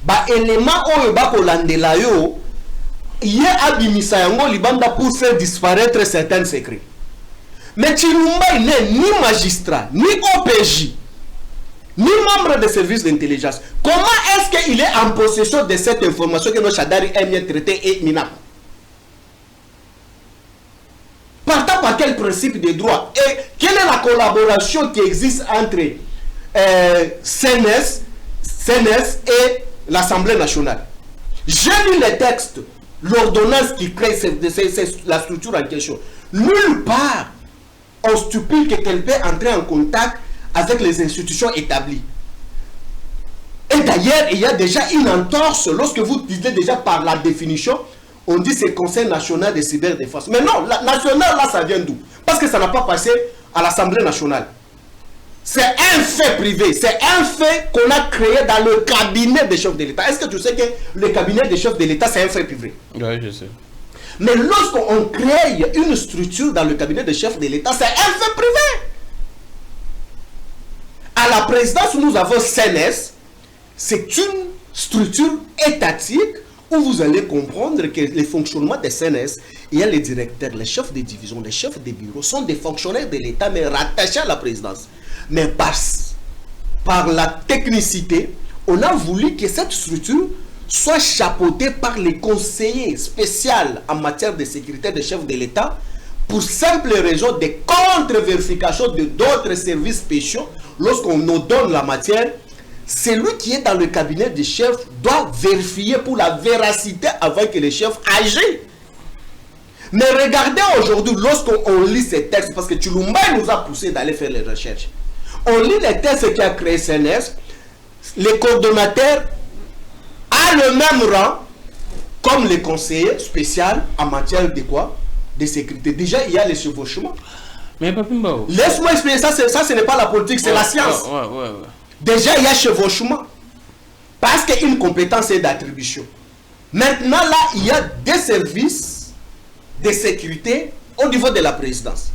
bah, élément où ba kolandela yo, y a abimisa yango libanda pour faire disparaître certains secrets. Mais Chilumba, il n'est ni magistrat, ni OPJ, ni membre des services d'intelligence. Comment est-ce qu'il est en possession de cette information que nos Chadari aiment bien traiter et Minap? Partant par quel principe de droit? Et quelle est la collaboration qui existe entre CNS et l'Assemblée nationale? J'ai lu les textes, l'ordonnance qui crée la structure en question. Nulle part on stipule que quelqu'un peut entrer en contact avec les institutions établies. Et d'ailleurs, il y a déjà une entorse lorsque vous dites déjà par la définition, on dit c'est le Conseil national de cyberdéfense. Mais non, la nationale là, ça vient d'où? Parce que ça n'a pas passé à l'Assemblée nationale. C'est un fait privé, c'est un fait qu'on a créé dans le cabinet des chefs de l'État. Est-ce que tu sais que le cabinet des chefs de l'État, c'est un fait privé? Oui, je sais. Mais lorsqu'on crée une structure dans le cabinet des chefs de l'État, c'est un fait privé. À la présidence, nous avons CNS. C'est une structure étatique où vous allez comprendre que les fonctionnements des CNS, il y a les directeurs, les chefs de division, les chefs de bureau, sont des fonctionnaires de l'État, mais rattachés à la présidence. Mais par la technicité, on a voulu que cette structure soit chapeautée par les conseillers spéciaux en matière de sécurité des chefs de l'État, pour simple raison de contre-vérification de d'autres services spéciaux. Lorsqu'on nous donne la matière, celui qui est dans le cabinet des chefs doit vérifier pour la véracité avant que les chefs agissent. Mais regardez aujourd'hui, lorsqu'on lit ces textes, parce que Chilumba nous a poussé d'aller faire les recherches, on lit les textes qui a créé CNS, les coordonnateurs a le même rang comme les conseillers spéciaux en matière de quoi? De sécurité. Déjà, il y a les chevauchements. Mais Papimbo, laisse-moi expliquer ça, ce n'est pas la politique, c'est la science. Déjà, il y a chevauchement. Parce qu'une compétence est d'attribution. Maintenant, là, il y a des services de sécurité au niveau de la présidence.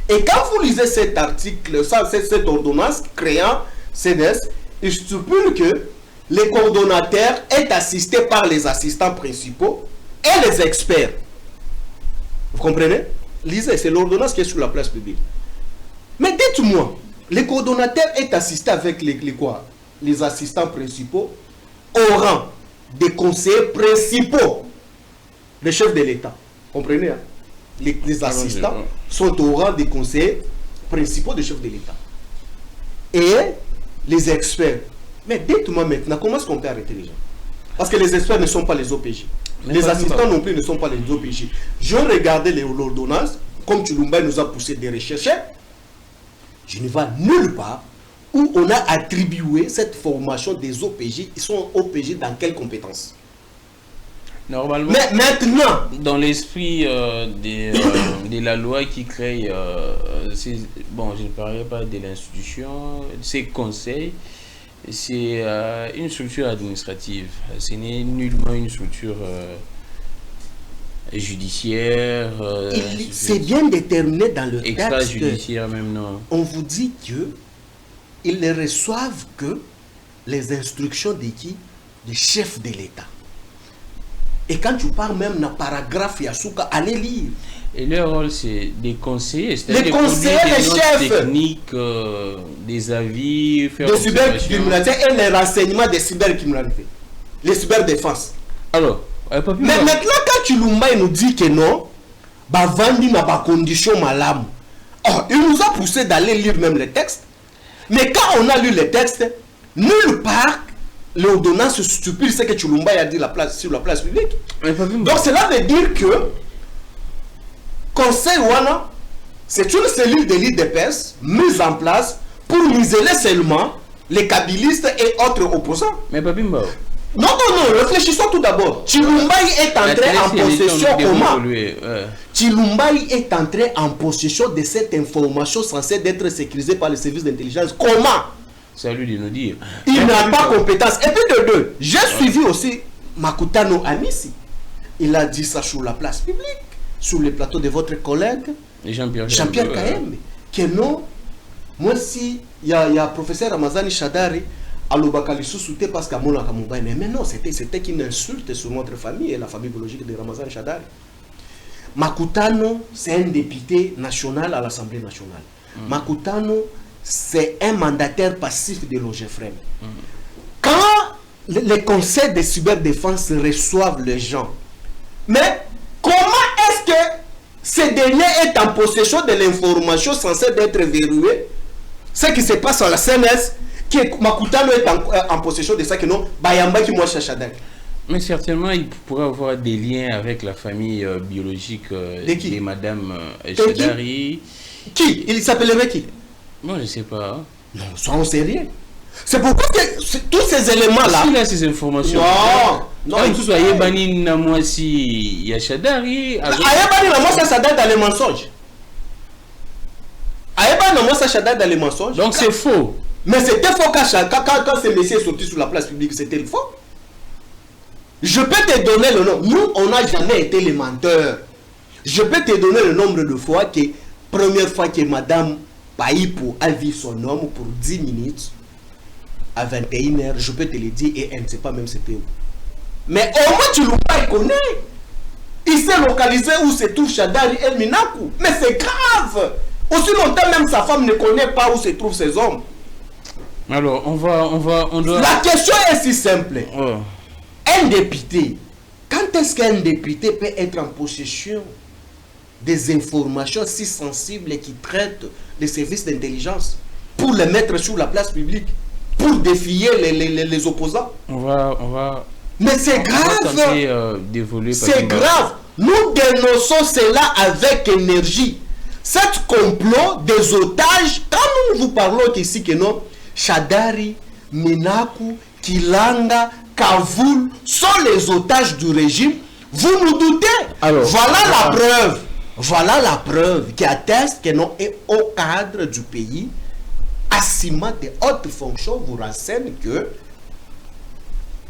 Et quand vous lisez cet article, cette ordonnance créant CNS, il stipule que les coordonnateurs est assisté par les assistants principaux et les experts. Vous comprenez? Lisez, c'est l'ordonnance qui est sur la place publique. Mais dites-moi, les coordonnateurs est assisté avec les assistants principaux au rang des conseillers principaux des chefs de l'État. Comprenez? Hein? Les assistants sont au rang des conseillers principaux des chefs de l'État. Et les experts. Mais dites-moi maintenant, comment est-ce qu'on peut arrêter les gens? Parce que les experts ne sont pas les OPJ. Les assistants non plus ne sont pas les OPJ. Je regardais l'ordonnance, comme Chilumba nous a poussé des recherches, je ne vais nulle part où on a attribué cette formation des OPJ. Ils sont OPJ dans quelles compétences? Normalement, mais maintenant, dans l'esprit de la loi qui crée, bon, je ne parlerai pas de l'institution, ces conseils, c'est une structure administrative. Ce n'est nullement une structure judiciaire. C'est bien déterminé dans le texte. Extrajudiciaire même, non. On vous dit que ils ne reçoivent que les instructions de qui? Des chefs de l'État. Et quand tu parles même dans le paragraphe Yasuka, allez lire. Et leur rôle, c'est des conseillers. Les conseillers, les chefs. Techniques, des avis, de cybercriminalité et les renseignements des cybercriminalités. Les cyberdéfenses. Alors, mais maintenant, quand Chilumba nous dit que non, bah vandi na ba condition malam. Oh, il nous a poussé d'aller lire même les textes. Mais quand on a lu les textes, nulle part l'ordonnance stupide c'est que Chilumba a dit sur la place publique. Donc cela veut dire que Conseil Wana, c'est une cellule de l'IDPS mise en place pour museler seulement les kabylistes et autres opposants. Mais Papimba. Non, réfléchissons tout d'abord. Chilumbaï est entré en possession comment? Chilumbaï est entré en possession de cette information censée être sécurisée par les services d'intelligence. Comment? C'est à lui de nous dire. Il n'a pas compétence. Et puis de deux, j'ai suivi aussi Makutano Anisi. Il a dit ça sur la place publique, sur le plateau de votre collègue Jean-Pierre Kaembe. Que non, moi si il y a professeur Ramazani Shadari, parce qu'à mais non, c'était qu'une insulte sur notre famille et la famille biologique de Ramazan Shadari. Makutano, c'est un député national à l'Assemblée nationale. Makutano, c'est un mandataire passif de l'OGFREM. Quand les conseils de cyberdéfense reçoivent les gens, mais comment est-ce que ce dernier est en possession de l'information censée être verrouillée? Ce qui se passe à la CNS, Makutano est en possession de ça que non, Bayamba qui moi Chachadek. Mais certainement, il pourrait avoir des liens avec la famille biologique de Madame Chadari. Qui? Il s'appellerait qui? Moi, je ne sais pas. Non, ça on sait rien. C'est pourquoi que tous ces éléments-là. S'il a ces informations. Non, tout soit Yébani Namouassi Yachadari. Ayébani Namouassi, ça date dans les mensonges. Ayébani Namouassi, ça date dans les mensonges. Donc c'est faux. Mais c'était faux quand ces messieurs sont sortis sur la place publique, c'était faux. Je peux te donner le nom. Nous, on n'a jamais été les menteurs. Je peux te donner le nombre de fois que, première fois que Madame Païpo a vu son homme pour 10 minutes, à 21h, je peux te le dire, et elle ne sait pas même c'était où. Mais au moins, tu l'as connaît. Il s'est localisé où se trouve Shadari El Minaku. Mais c'est grave. Aussi longtemps, même sa femme ne connaît pas où se trouvent ses hommes. Alors, on doit... La question est si simple. Un député, quand est-ce qu'un député peut être en possession des informations si sensibles et qui traitent des services d'intelligence pour les mettre sur la place publique, pour défier les opposants? On va... Mais c'est grave. C'est grave. Nous dénonçons cela avec énergie. Cette complot des otages, quand nous vous parlons ici que non, Shadari, Minaku, Kilanga, Kavoul sont les otages du régime. Vous nous doutez? Alors, voilà la preuve qui atteste que non est au cadre du pays, assumant de hautes fonctions, vous renseigne que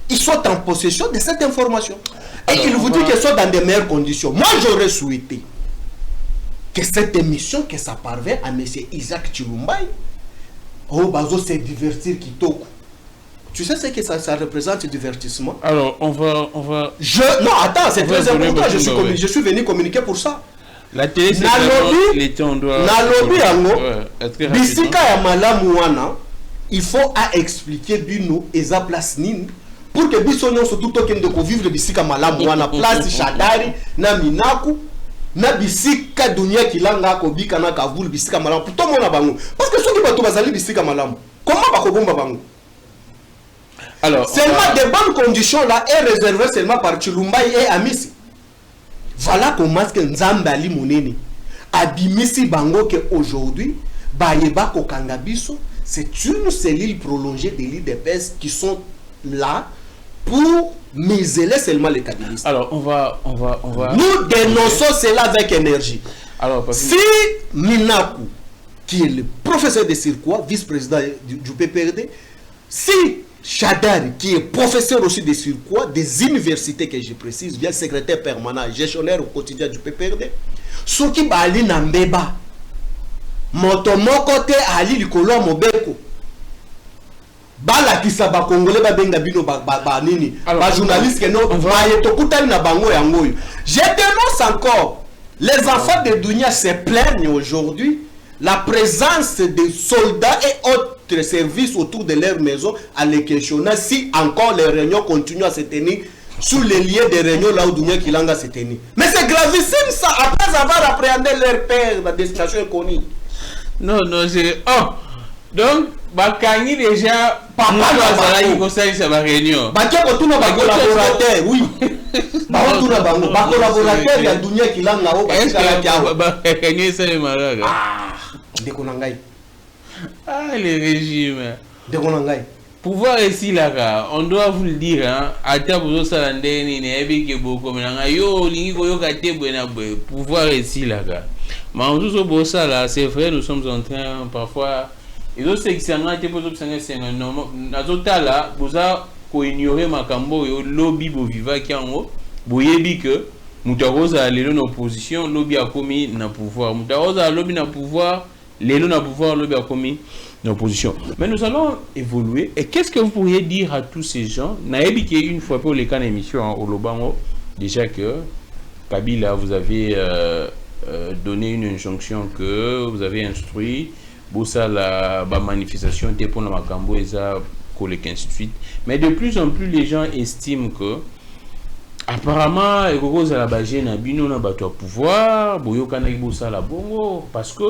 ils sont en possession de cette information. Et il vous dit qu'ils sont dans de meilleures conditions. Moi, j'aurais souhaité que cette émission, que ça parvient à M. Isaac Chilumbaï, oh, bazo c'est divertir Kitoko. Tu sais ce que ça représente, ce divertissement? Alors, on va... Non, attends, c'est très important. Je suis venu communiquer pour ça. La télé, c'est il faut expliquer Bino et sa place Nine pour que Bissonion surtout token de vivre Bissika Malamuana, place Shadari, na Minaku, na Bissika Dunia Kilanga, Kobika na Kavoul, Bissika Malam, pour tout le monde. Parce que ceux qui vont bazali Bissika Malam, comment Bakobomba Bango? Alors, seulement des bonnes conditions là est réservé seulement par Chilumbaï et Amisi. Voilà comment que Nzambali Mouneni Abimisi Bango que aujourd'hui Bayeba Kokangabiso, c'est une cellule prolongée de l'IDPS qui sont là pour museler seulement les kabylistes. Alors on va nous dénonçons cela avec énergie. Alors si Minaku, qui est le professeur de Cirquois, vice-président du PPRD, si Shadari, qui est professeur aussi de Cirquois, des universités que je précise, bien secrétaire permanent, gestionnaire au quotidien du PPRD, Soki Bali Nambeba, Motomoko te Ali Likolo Mobeko, Bala Kisaba Congolais Babenga Bino Nini, ba journaliste que non, Bayetokutali na bango yangoyo. Je dénonce encore, les enfants de Dounia se plaignent aujourd'hui la présence de soldats et autres services autour de leur maison à les questionner si encore les réunions continuent à se tenir sur les lieux de réunion là où Dounia Kilanga s'est tenu. Mais c'est gravissime ça, après avoir appréhendé leur père dans des destination inconnue. Non, non, c'est... Oh! Donc, Bakani déjà, papa ça va réunion. Bakani tout nos collaborateurs, oui. Bakani collaborateurs, il y a Dounia Kilanga. Est-ce que Bakani c'est le malade? Ah, Dekonangai. Ah, le régime. Dekonangai. Pouvoir ici là, on doit vous le dire, hein. Ata bozo salandeni ne ebike boko menanga yo lingi koyo kate buena bwe. Pouvoir ici là. Mais en tout ça là, c'est vrai, nous sommes en train parfois ils ont sélectionné des postes c'est non nazota là, boza ko ignorer makambo yo lobby bo viva ki ango, boyebi que mutaroza lelo na opposition, lobby a commis na pouvoir. Mutaroza lobby na pouvoir, lelo na pouvoir lobby a commis opposition. Mais nous allons évoluer. Et qu'est-ce que vous pourriez dire à tous ces gens? Naebi qui est une fois pour les cas d'émission au Lobango, déjà que Kabila, vous avez donné une injonction que vous avez instruit, Bossa la manifestation était pour la Makambo et ça, collègue ainsi de suite. Mais de plus en plus, les gens estiment que apparemment, il y a la bagé na bino na bato pouvoir, boyo kanaki bossa la bongo, parce que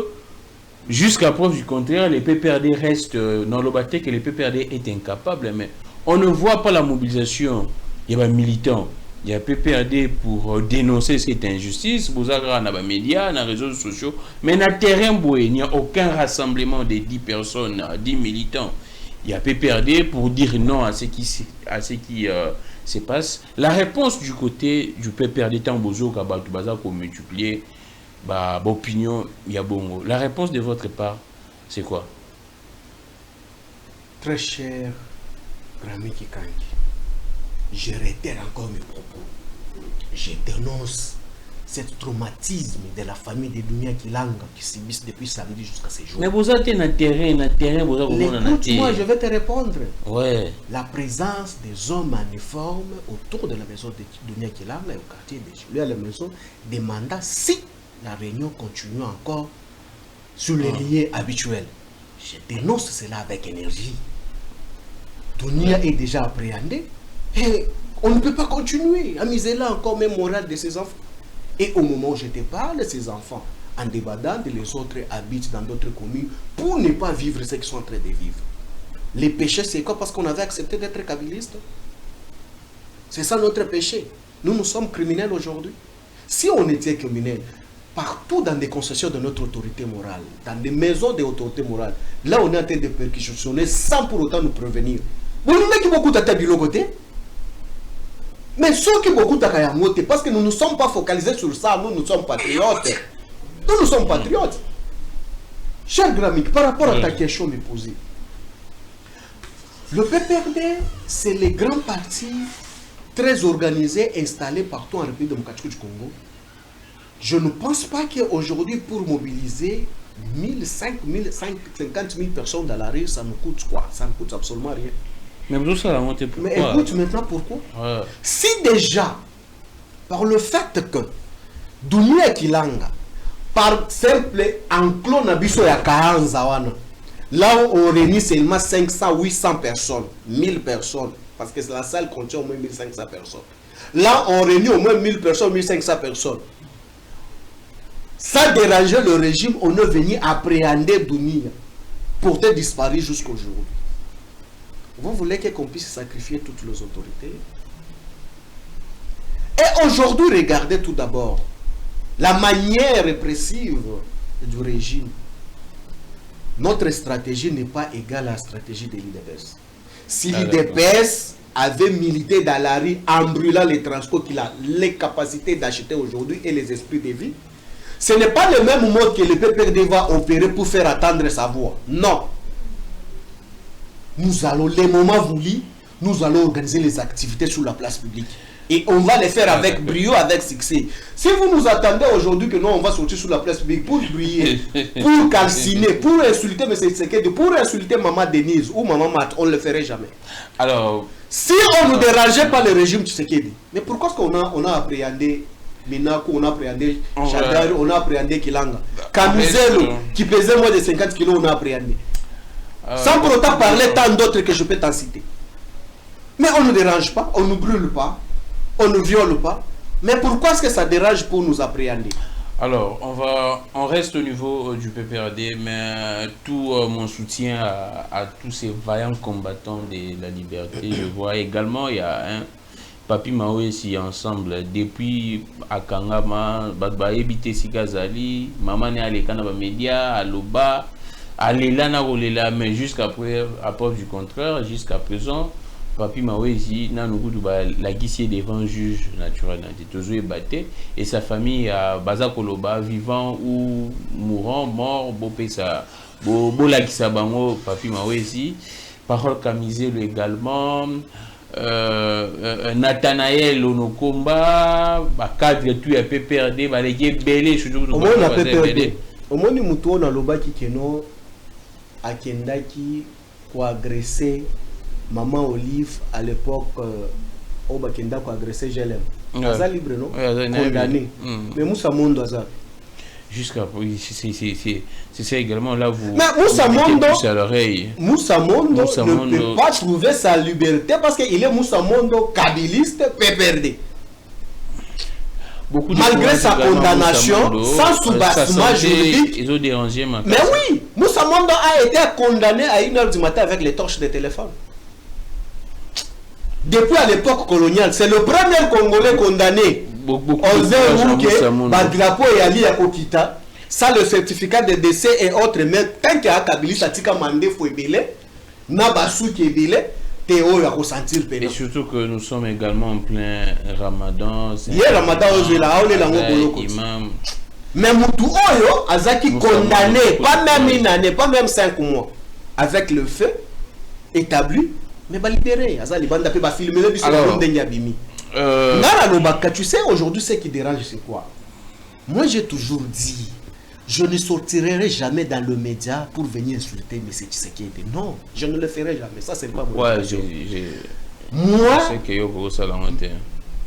jusqu'à preuve du contraire, les PPRD restent dans le bâtiment que les PPRD est incapable, mais on ne voit pas la mobilisation. Il y a des militants, il y a PPRD pour dénoncer cette injustice, vous avez des médias, des réseaux sociaux, mais dans le terrain, il n'y a aucun rassemblement de 10 personnes, 10 militants. Il y a PPRD pour dire non à ce qui se passe. La réponse du côté du PPRD, tant bozo kabatu baza ko multiplier opinion Yabongo. La réponse de votre part, c'est quoi? Très cher Rami Kikangi, je réitère encore mes propos. Je dénonce ce traumatisme de la famille de Dounia Kilanga qui subissent depuis samedi jusqu'à ce jour. Mais vous êtes dans le terrain, écoute-moi, je vais te répondre. Ouais. La présence des hommes en uniforme autour de la maison de Dounia Kilanga et au quartier de Julie à la maison demanda si la réunion continue encore sur les liens habituels. Je dénonce cela avec énergie. Dounia est déjà appréhendé et on ne peut pas continuer à miser là encore même morale de ses enfants. Et au moment où je te parle, ces enfants, en débattant, les autres habitent dans d'autres communes pour ne pas vivre ce qu'ils sont en train de vivre. Les péchés, c'est quoi? Parce qu'on avait accepté d'être kabiliste. C'est ça notre péché. Nous sommes criminels aujourd'hui. Si on était criminels, partout dans des concessions de notre autorité morale, dans des maisons d'autorité morale, là on est en train de perquisitionner sans pour autant nous prévenir. Vous n'avez pas beaucoup de côté. Mais ceux qui beaucoup de parce que nous ne sommes pas focalisés sur ça, nous sommes patriotes. Nous sommes patriotes. Cher Gramik, par rapport à ta question me posée, le PPRD, c'est les grands partis très organisés, installés partout en République démocratique du Congo. Je ne pense pas qu'aujourd'hui, pour mobiliser 1000, 5000, 50 000 personnes dans la rue, ça nous coûte quoi? Ça ne coûte absolument rien. Mais vous ça la montée pourquoi? Mais écoute maintenant pourquoi. Si déjà, par le fait que Dounia Kilanga, par simple enclos Nabiso ya Kaanzawana, là où on réunit seulement 500, 800 personnes, 1000 personnes, parce que la salle contient au moins 1500 personnes. Là, on réunit au moins 1000 personnes, 1500 personnes. Ça dérangeait le régime, on est venu appréhender Dounia pour te disparaître jusqu'au jour. Vous voulez qu'on puisse sacrifier toutes les autorités? Et aujourd'hui, regardez tout d'abord la manière répressive du régime. Notre stratégie n'est pas égale à la stratégie de l'IDPS. Si l'IDPS avait milité dans la rue en brûlant les transports qu'il a les capacités d'acheter aujourd'hui et les esprits de vie, ce n'est pas le même mode que le PPRD va opérer pour faire attendre sa voix. Non. Nous allons, les moments voulus, nous allons organiser les activités sur la place publique. Et on va les faire avec brio, avec succès. Si vous nous attendez aujourd'hui que nous, on va sortir sur la place publique pour briller, pour calciner, pour insulter M. Tshisekedi, pour insulter Maman Denise ou Maman Mat, on ne le ferait jamais. Alors, si on ne nous dérangeait pas le régime Tshisekedi, mais pourquoi est-ce qu'on a appréhendé Minako, on a appréhendé Chadari, on a appréhendé Kilanga, Kamizelo, qui pesait moins de 50 kilos, on a appréhendé. Sans pour autant parler tant d'autres que je peux t'en citer. Mais on ne dérange pas, on ne brûle pas. on ne viole pas. Mais pourquoi est-ce que ça dérange pour nous appréhender? Alors, on reste au niveau du PPRD, mais tout mon soutien à tous ces vaillants combattants de la liberté. Je vois également, il y a un Papi Mao ici ensemble, depuis Akangama, Badbaebite Sikazali, Maman est allé dans les médias, à l'Oba, à l'Elana, mais jusqu'à preuve du contraire, jusqu'à présent, Papi Mawezi n'a la guissier devant juge naturel et sa famille à Baza Koloba, vivant ou mourant, mort, Bopesa, Bolakisa Bango, Papi Mawezi, parole Kamizé également, Nathanaël Onokomba, cadre tout à PPRD, les belé, au moins on a PPRD. Au moins nous moutons dans l'Oba qui keno à Kendaki pour agresser Maman Olive à l'époque, au Bakenda qui a agressé GLM. Aza libre, non? Condamné. Mais Moussa Mondo, Aza. Jusqu'à. C'est ça également là vous. Mais Moussa Mondo. Moussa Mondo ne peut pas trouver sa liberté parce qu'il est Moussa Mondo, kabiliste, PPRD. Malgré sa condamnation, sans soubassement juridique. Ils ont dérangé ma. Mais oui, Moussa Mondo a été condamné à 1h du matin avec les torches de téléphone. Depuis à l'époque coloniale, c'est le premier Congolais condamné au drapeau et Ali Yakokita, ça le certificat de décès et autres, mais tant qu'il y a Kabili, ça tika mandé faut ébélé, Nabassou qui ébélé, Théo ya ressentir peine. Et surtout que nous sommes également en plein Ramadan. Hier Ramadan, on est là, imam. Mais Moutou Oyo, Azaki condamné, pas même une année, pas même 5 mois, avec le fait établi. Mais bah libéré, tu sais aujourd'hui ce qui dérange c'est quoi? Moi j'ai toujours dit, je ne sortirai jamais dans le média pour venir insulter M. Tshisekedi. Non, je ne le ferai jamais, ça c'est pas mon moi,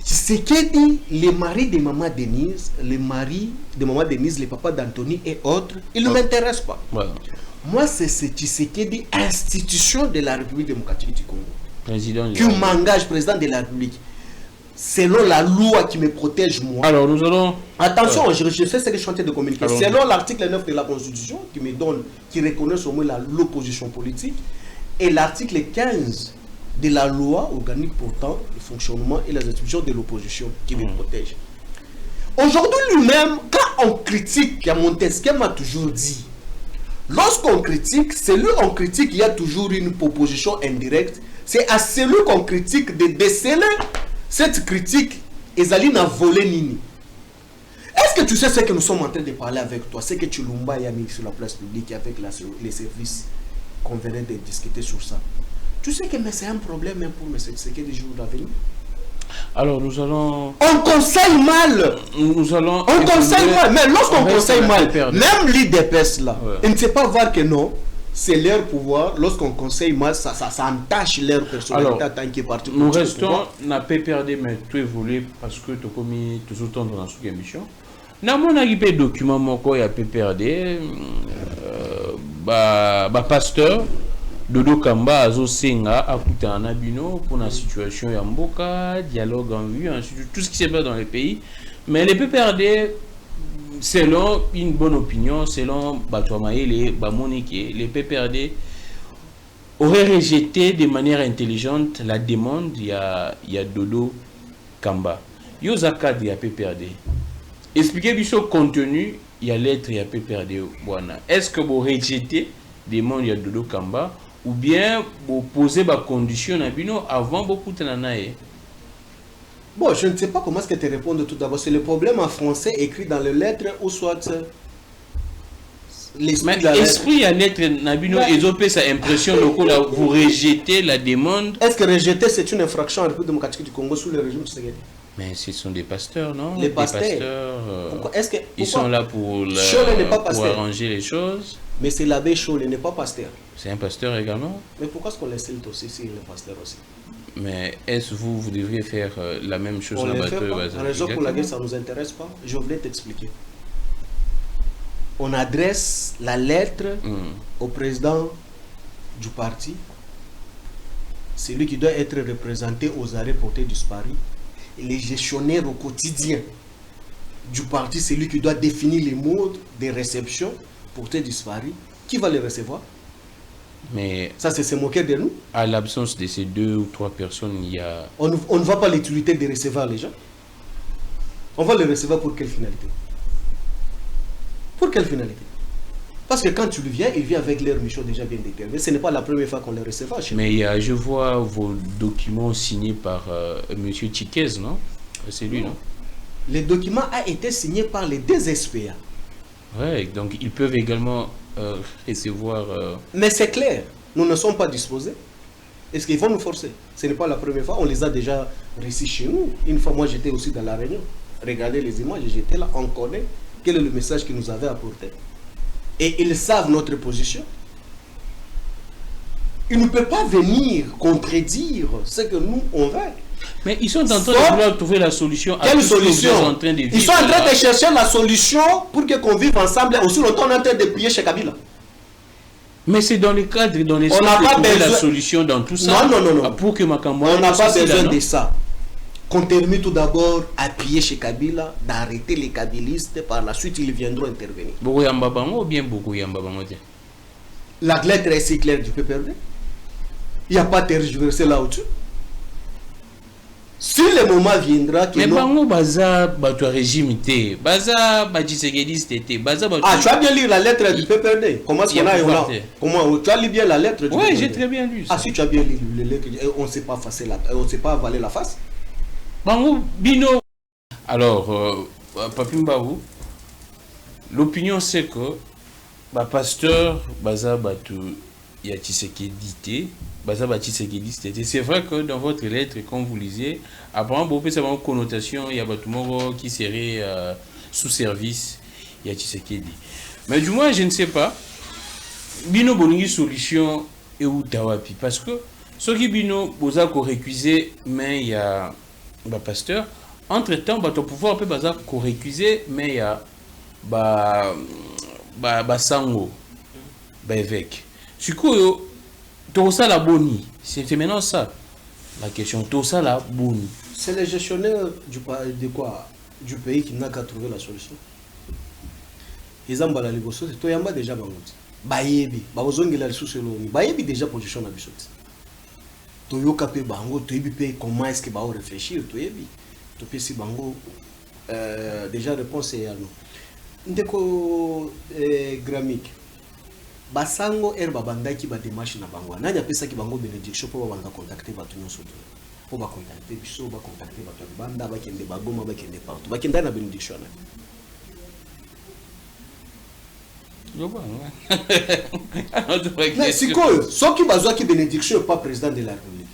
Tshisekedi, les maris de Maman Denise, les maris de Maman Denise, les papas d'Anthony et autres, ils ne m'intéressent pas. Voilà. Moi, c'est ce Tshisekedi, institution de la République démocratique du Congo, qui m'engage, président de la République, selon la loi qui me protège moi. Alors, nous allons... Attention, je sais ce que je suis en train de communiquer. Selon l'article 9 de la Constitution, qui me donne, qui reconnaît au moins l'opposition politique, et l'article 15 de la loi organique portant le fonctionnement et les institutions de l'opposition, qui me protège. Aujourd'hui, lui-même, quand on critique, Montesquieu m'a toujours dit, lorsqu'on critique, celui qu'on critique, il y a toujours une proposition indirecte. C'est à celui qu'on critique de déceler cette critique. Ezali n'a volé Nini. Est-ce que tu sais ce que nous sommes en train de parler avec toi? C'est que Chulumba y a mis sur la place publique avec les services qu'on venait de discuter sur ça. Tu sais que c'est un problème même pour M. Tshisekedi des jours d'avenir. Alors nous allons... On conseille mal. Nous allons... On conseille mal. Mais lorsqu'on conseille mal, même l'IDPS là, il ne sait pas voir que non, c'est leur pouvoir. Lorsqu'on conseille mal, ça entache leur personnalité en tant que parti politique. Nous restons, n'a pas perdu, mais tout évolué parce que tu as commis tout autant dans cette émission. Dans mon arrivé document, mon corps a PPRD, pasteur. Dodo Kamba Azo Senga a coûté un abino pour la situation Yamboka, dialogue en vue, ensuite tout ce qui se passe dans le pays. Mais les PPRD, selon une bonne opinion, selon Batouamaye, les PPRD auraient rejeté de manière intelligente la demande. Il y a Dodo Kamba. Yozaka de PPRD. Expliquez bien le contenu, il y a lettre, il y a PPRD. Est-ce que vous rejetez la demande, il y a Dodo Kamba? Ou bien vous posez des conditions avant beaucoup de temps. Bon, je ne sais pas comment est-ce que tu réponds tout d'abord. C'est le problème en français écrit dans les lettres ou soit l'esprit de la lettre. Esprit à lettre, Nabino, ils ont fait sa impression que vous rejetez la demande. Est-ce que rejeter c'est une infraction en République démocratique du Congo sous le régime Tshisekedi? Mais ce sont des pasteurs, non? Les pasteurs. Ils sont là pour arranger les choses. Mais c'est l'abbé Cholet, n'est pas pasteur. C'est un pasteur également. Mais pourquoi est-ce qu'on laisse aussi si il est pasteur aussi? Mais est-ce que vous devriez faire la même chose là-bas? La raison pour laquelle ça ne nous intéresse pas, je voulais t'expliquer. On adresse la lettre au président du parti. C'est lui qui doit être représenté aux arrêts portés disparus. les gestionnaires au quotidien du parti, c'est lui qui doit définir les modes de réception pour tes disparus. Qui va les recevoir? Mais ça, c'est se moquer de nous. À l'absence de ces 2 ou 3 personnes, il y a... On ne voit pas l'utilité de recevoir les gens. On va les recevoir pour quelle finalité? Pour quelle finalité? Parce que quand tu lui viens, il vient avec leur mission déjà bien déterminée. Ce n'est pas la première fois qu'on les recevra chez nous. Mais je vois vos documents signés par M. Chiquez, non? C'est lui, non? Les documents ont été signés par les 2 SPA. Oui, donc ils peuvent également recevoir... Mais c'est clair, nous ne sommes pas disposés. Est-ce qu'ils vont nous forcer? Ce n'est pas la première fois, on les a déjà réussi chez nous. Une fois, moi, j'étais aussi dans la réunion. Regardez les images, j'étais là, on connaît quel est le message qu'ils nous avaient apporté. Et ils savent notre position. Ils ne peuvent pas venir contredire ce que nous, on veut. Mais ils sont en train de vouloir trouver la solution. Quelle solution? Ils sont en train de chercher la solution pour qu'on vive ensemble. Aussi longtemps, on est en train de prier chez Kabila. Mais c'est dans le cadre, dans les on n'a pas trouver besoin... la solution dans tout ça. Non. Pour que on n'a pas besoin de ça. Qu'on termine tout d'abord à appuyer chez Kabila, d'arrêter les kabilistes, par la suite ils viendront intervenir. Bokoyamba Bango ou bien Bokoyamba Bango? La lettre est si claire du PPRD. Il n'y a pas de tergiversé là-dessus. Si le moment viendra... Mais Bango Baza Batua régime té, Baza Bajiseguediste té, Baza Batua... Ah, tu as bien lu la lettre du PPRD? Comment est-ce qu'on a... Comment tu as lu bien la lettre du PPRD? Oui, j'ai très bien lu ça. Ah, si tu as bien lu la lettre, on ne s'est pas facé on ne s'est pas avalé la face. Bango Bino. Alors, Papim Baou, l'opinion c'est que pasteur Baza Batu Yachisekedité, Baza Bachisekediste. C'est vrai que dans votre lettre, quand vous lisez, apparemment, vous avez une connotation, il y a Batumoro qui serait sous service Yachisekedi. Mais du moins, je ne sais pas. Bino Boningi solution et où Tawapi. Parce que ce qui Bino Boza ko récusé, mais il y a pasteur. Entre-temps, ton pouvoir peut baza ko récusé, mais il y a sango, évêque. Du coup, tout ça la boni. C'est maintenant ça. La question, tout ça la boni. C'est le gestionnaire du pays qui n'a qu'à trouver la solution. Ils ont balayé les choses. Toi, yamba déjà bangoti. Bayebi, bazongi la sous seloni. Bayebi déjà position na bisoti. Toyoka pe bango, toyebi pe comment est-ce que ba réfléchir, toyebi. Topé si bango déjà réponse est à nous. Ndeko Gramik. Basango babandaki ba démarche na bango. Nani apesa ki bango bénédiction pour banda contacter batu nyonso. Pour ba contacter biso, ba contacter batu banda ba kende bagoma ba kende partout. Ba kende na bénédiction. Mais c'est quoi? Ceux qui bazwa ki bénédiction pas président de la République.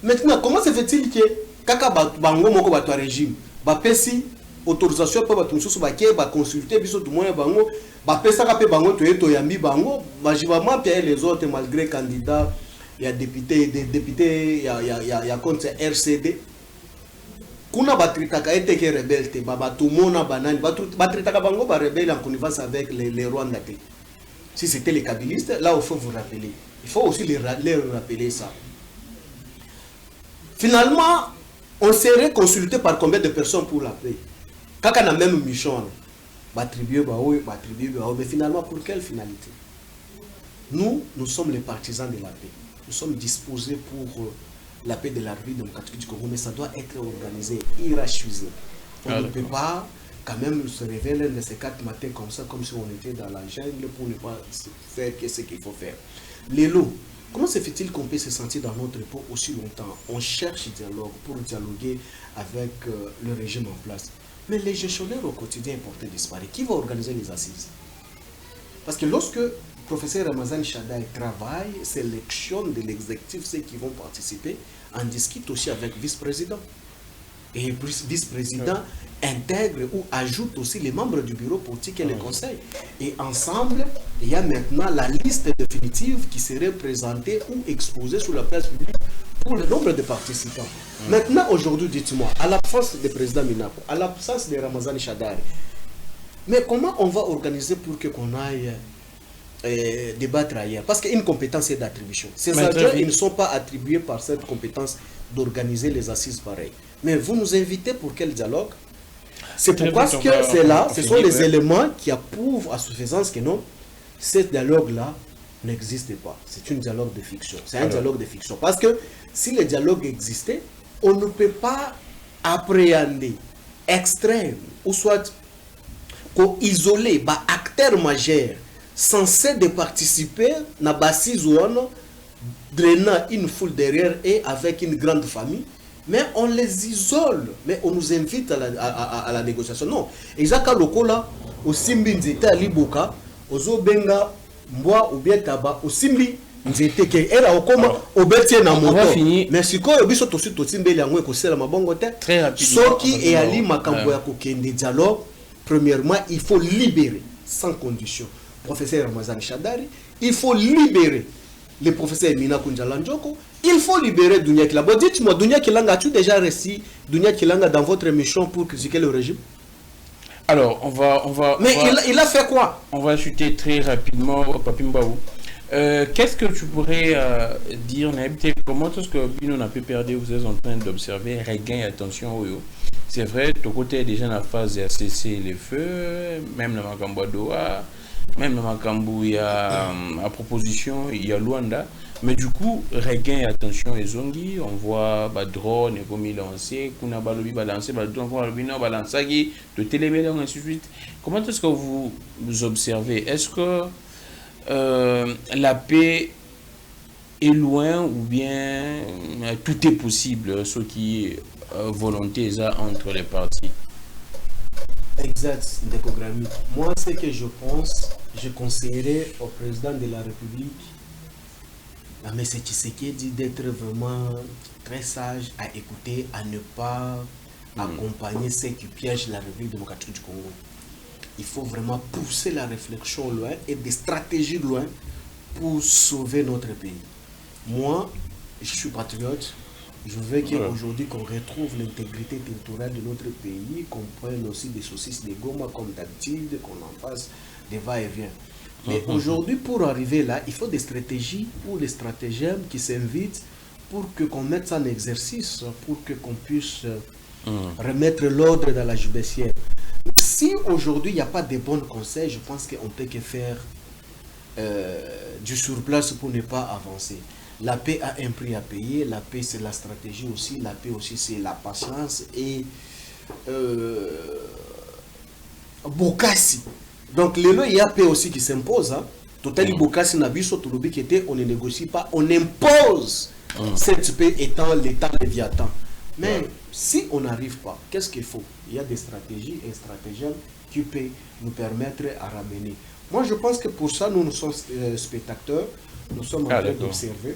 Maintenant, comment se fait-il que kaka bango moko batu régime ba pesi autorisation pour batu mususu ba ke ba consulter biso tout moyen bango ba pesa ka pe bango to yambi bango ba jibama pia les autres malgré candidat il y a député il y a contre RCD kuna batritaka eteke rebelle te ba tout mona banani batritaka bango ba rebelle en connivence avec les Rwandais. Si c'était les kabylistes, là il faut vous rappeler. Il faut aussi les rappeler ça. Finalement, on serait consulté par combien de personnes pour la paix? Quand on a même mission, mais finalement, pour quelle finalité? Nous sommes les partisans de la paix. Nous sommes disposés pour la paix de la République démocratique du Congo, mais ça doit être organisé, hiérarchisé. On ne peut pas quand même se révéler de ces 4 matins comme ça, comme si on était dans la jungle pour ne pas faire ce qu'il faut faire. Les lots. Comment se fait-il qu'on peut se sentir dans notre peau aussi longtemps? On cherche dialogue pour dialoguer avec le régime en place. Mais les gestionnaires au quotidien portés disparus, qui va organiser les assises? Parce que lorsque le professeur Ramazan Shadai travaille, sélectionne de l'exécutif ceux qui vont participer, en discute aussi avec le vice-président. Et le vice-président intègre ou ajoute aussi les membres du bureau politique et le conseil. Et ensemble, il y a maintenant la liste définitive qui serait présentée ou exposée sur la place publique pour le nombre de participants. Maintenant, aujourd'hui, dites-moi, à l'absence du président Minapo, à l'absence de Ramazan Shadari, mais comment on va organiser pour qu'on aille débattre ailleurs? Parce qu'une compétence est d'attribution. Ces adjoints, ils ne sont pas attribués par cette compétence d'organiser les assises pareilles. Mais vous nous invitez pour quel dialogue? C'est Très pourquoi vite, c'est là, ce sont les ouais. éléments qui approuvent à suffisance que non, ce dialogue-là n'existe pas. C'est un dialogue de fiction. C'est un dialogue de fiction. Parce que si le dialogue existait, on ne peut pas appréhender, extraire, ou soit isoler les acteurs majeurs censés de participer à la bassise ou drainant une foule derrière et avec une grande famille. Mais on les isole, mais on nous invite à la négociation. Non. Et Jacques Lokola, au Simbi Nzeta Liboka, au Zobenga, Mboa ou bien Taba, au Simbi Nzete, qui est là au coma, au Bétier na moto. Mais si quoi, au Bissot aussi, au Simbi, il y a un peu de la mabongote. Très rapidement. Ce qui est Ali Makambo ya kokende dialogue, premièrement, il faut libérer, sans condition, professeur Ramazan Chadari, il faut libérer le professeur Emina Kunjalanjoko, il faut libérer Dounia Kilanga. Bon, dites-moi, Dounia Kilanga, as-tu déjà réussi Dounia Kilanga dans votre émission pour critiquer le régime? Alors, Mais il a fait quoi? On va chuter très rapidement, Papi Mbaou. Qu'est-ce que tu pourrais dire, Naïbité, comment est-ce que Bino n'a pas perdu, vous êtes en train d'observer, regain et attention au yo. C'est vrai, ton côté est déjà dans la phase de cesser les feux, même dans Makambo Doha, même dans Makambo, il y a à proposition, il y a Luanda. Mais du coup, regain et attention et zongi, on voit drone et comme il lancé, kuna balobi balancé, on voit le bino balancé, de télébélé, ainsi de suite. Comment est-ce que vous observez? Est-ce que la paix est loin ou bien tout est possible, ce qui est volonté entre les partis? Exact, Ndekogrammi. Moi, ce que je pense, je conseillerais au président de la République, M. Tshisekedi, d'être vraiment très sage à écouter, à ne pas accompagner ceux qui piègent la République démocratique du Congo. Il faut vraiment pousser la réflexion loin et des stratégies loin pour sauver notre pays. Moi, je suis patriote. Je veux qu'aujourd'hui qu'on retrouve l'intégrité territoriale de notre pays, qu'on prenne aussi des saucisses de Goma comme d'habitude, qu'on en fasse des va-et-vient. Mais aujourd'hui, pour arriver là, il faut des stratégies ou des stratagèmes qui s'invitent pour qu'on mette ça en exercice, pour qu'on puisse remettre l'ordre dans la judiciaire. Si aujourd'hui il n'y a pas de bons conseils, je pense qu'on ne peut que faire du surplace pour ne pas avancer. La paix a un prix à payer, la paix c'est la stratégie aussi, la paix aussi c'est la patience et Bokassi. Donc le il y a paix aussi qui s'impose. Totali Bokassi Nabiso Touloubi qui était, on ne négocie pas, on impose cette paix étant l'état léviathan. Mais si on n'arrive pas, qu'est-ce qu'il faut? Il y a des stratégies et stratagèmes qui peuvent nous permettre à ramener. Moi je pense que pour ça nous sommes spectateurs. Nous sommes en train d'observer.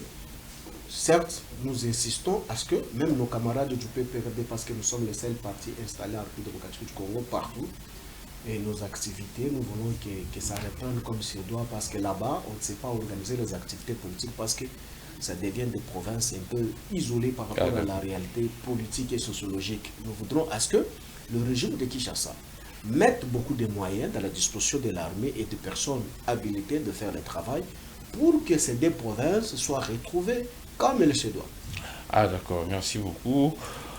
Certes, nous insistons à ce que même nos camarades du PPRD, parce que nous sommes les seuls partis installés en République démocratique du Congo partout, et nos activités, nous voulons que ça reprenne comme se doit, parce que là-bas, on ne sait pas organiser les activités politiques, parce que ça devient des provinces un peu isolées par rapport à la réalité politique et sociologique. Nous voudrons à ce que le régime de Kinshasa mette beaucoup de moyens dans la disposition de l'armée et de personnes habilitées de faire le travail, pour que ces deux provinces soient retrouvées comme il se doit. Ah d'accord, merci beaucoup.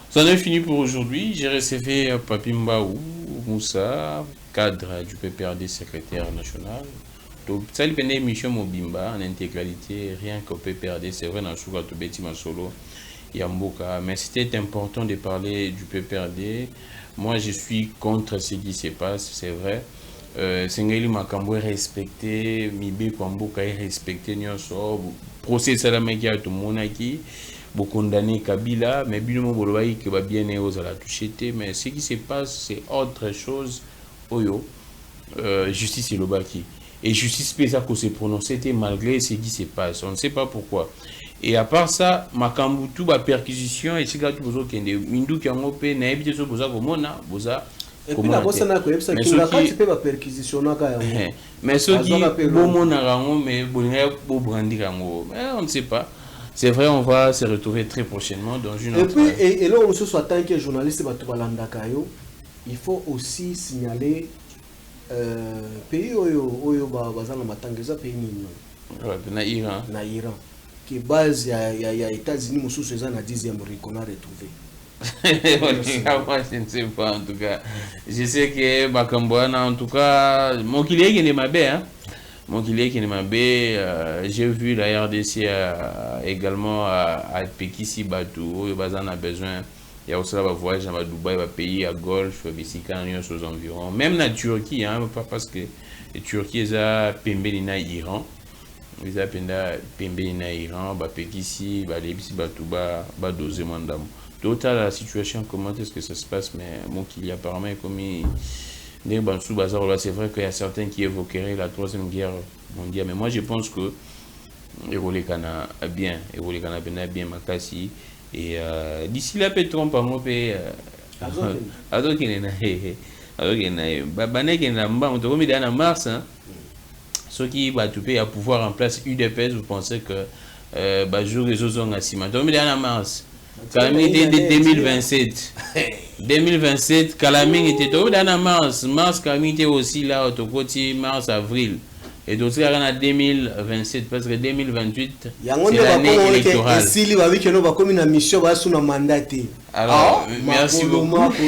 Ça en est fini pour aujourd'hui. J'ai recevé Papi Mbaou Moussa, cadre du PPRD, secrétaire national. Donc, ça dépend de l'émission Mobimba en intégralité, rien qu'au PPRD, c'est vrai, dans Souga Tobeti Masolo, Yamboka. Mais c'était important de parler du PPRD. Moi, je suis contre ce qui se passe, c'est vrai. Sengeli Makambo est respecté, Mibe Kwamboka est respecté, Nyonso, procès Salamaki à tout le monde qui, beaucoup condamné Kabila, mais Binomo Bolobaï qui va bien aux à la toucher, mais ce qui se passe, c'est autre chose. Oyo, justice et l'Obaki. Et justice pesa qu'on s'est prononcé malgré ce qui se passe, on ne sait pas pourquoi. Et à part ça, Makambo tout ba perquisition et si gars tout besoin qu'il y ait Mindu qui a ngopé, n'habite sur boza komona, boza. Et puis la bosse n'a pas eu ça qui n'a pas été perquisitionné quand même. Mais ceux qui bon mon arango mais bon brandi rango, on ne sait pas. C'est vrai, on va se retrouver très prochainement dans une autre. Et puis et là on se soit tant que journaliste Batubalanda Kayo, il faut aussi signaler pays oyo bazana matangeza pays nini. Na Iran. Na Iran. que base ya États-Unis mosusu eza na 10e qu'on a retrouvé. Moi, je ne sais pas, en tout cas. Je sais que Bakamboana, en tout cas, mon client qui est ma baie, hein. Mon client qui est ma baie, j'ai vu la RDC également à Pekisi Batou, où Bazan a besoin. Il y a aussi là, voyage à Dubaï, va payer à Golfe, aux environs. Même la Turquie, hein, pas parce que la Turquie, ils ont Pembelina Iran. Ils ont Pembelina Iran, Pekisi, Lebisi Batouba, Dosé Mandam. D'autant la situation, comment est-ce que ça se passe, mais mon qu'il y a apparemment commis c'est vrai qu'il y a certains qui évoqueraient la troisième guerre mondiale, mais moi je pense que Evolé Kana bien, bien Makasi, et d'ici là, peut tromper à moi, alors qu'il est là, mars, ceux qui va tout à pouvoir en place UDPS, vous pensez que jour les autres ont assis, en mars. Calamité de 2027. 2027, calamité était au mars. Mars, calamité aussi là, au côté mars, avril. Et donc, il y a 2027, parce que 2028, c'est l'année électorale. Alors, merci beaucoup.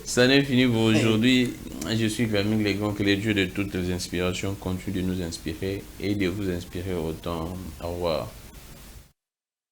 Ça n'est fini pour aujourd'hui. Je suis Camille Legrand, que les dieux de toutes les inspirations continuent de nous inspirer et de vous inspirer autant. Au revoir.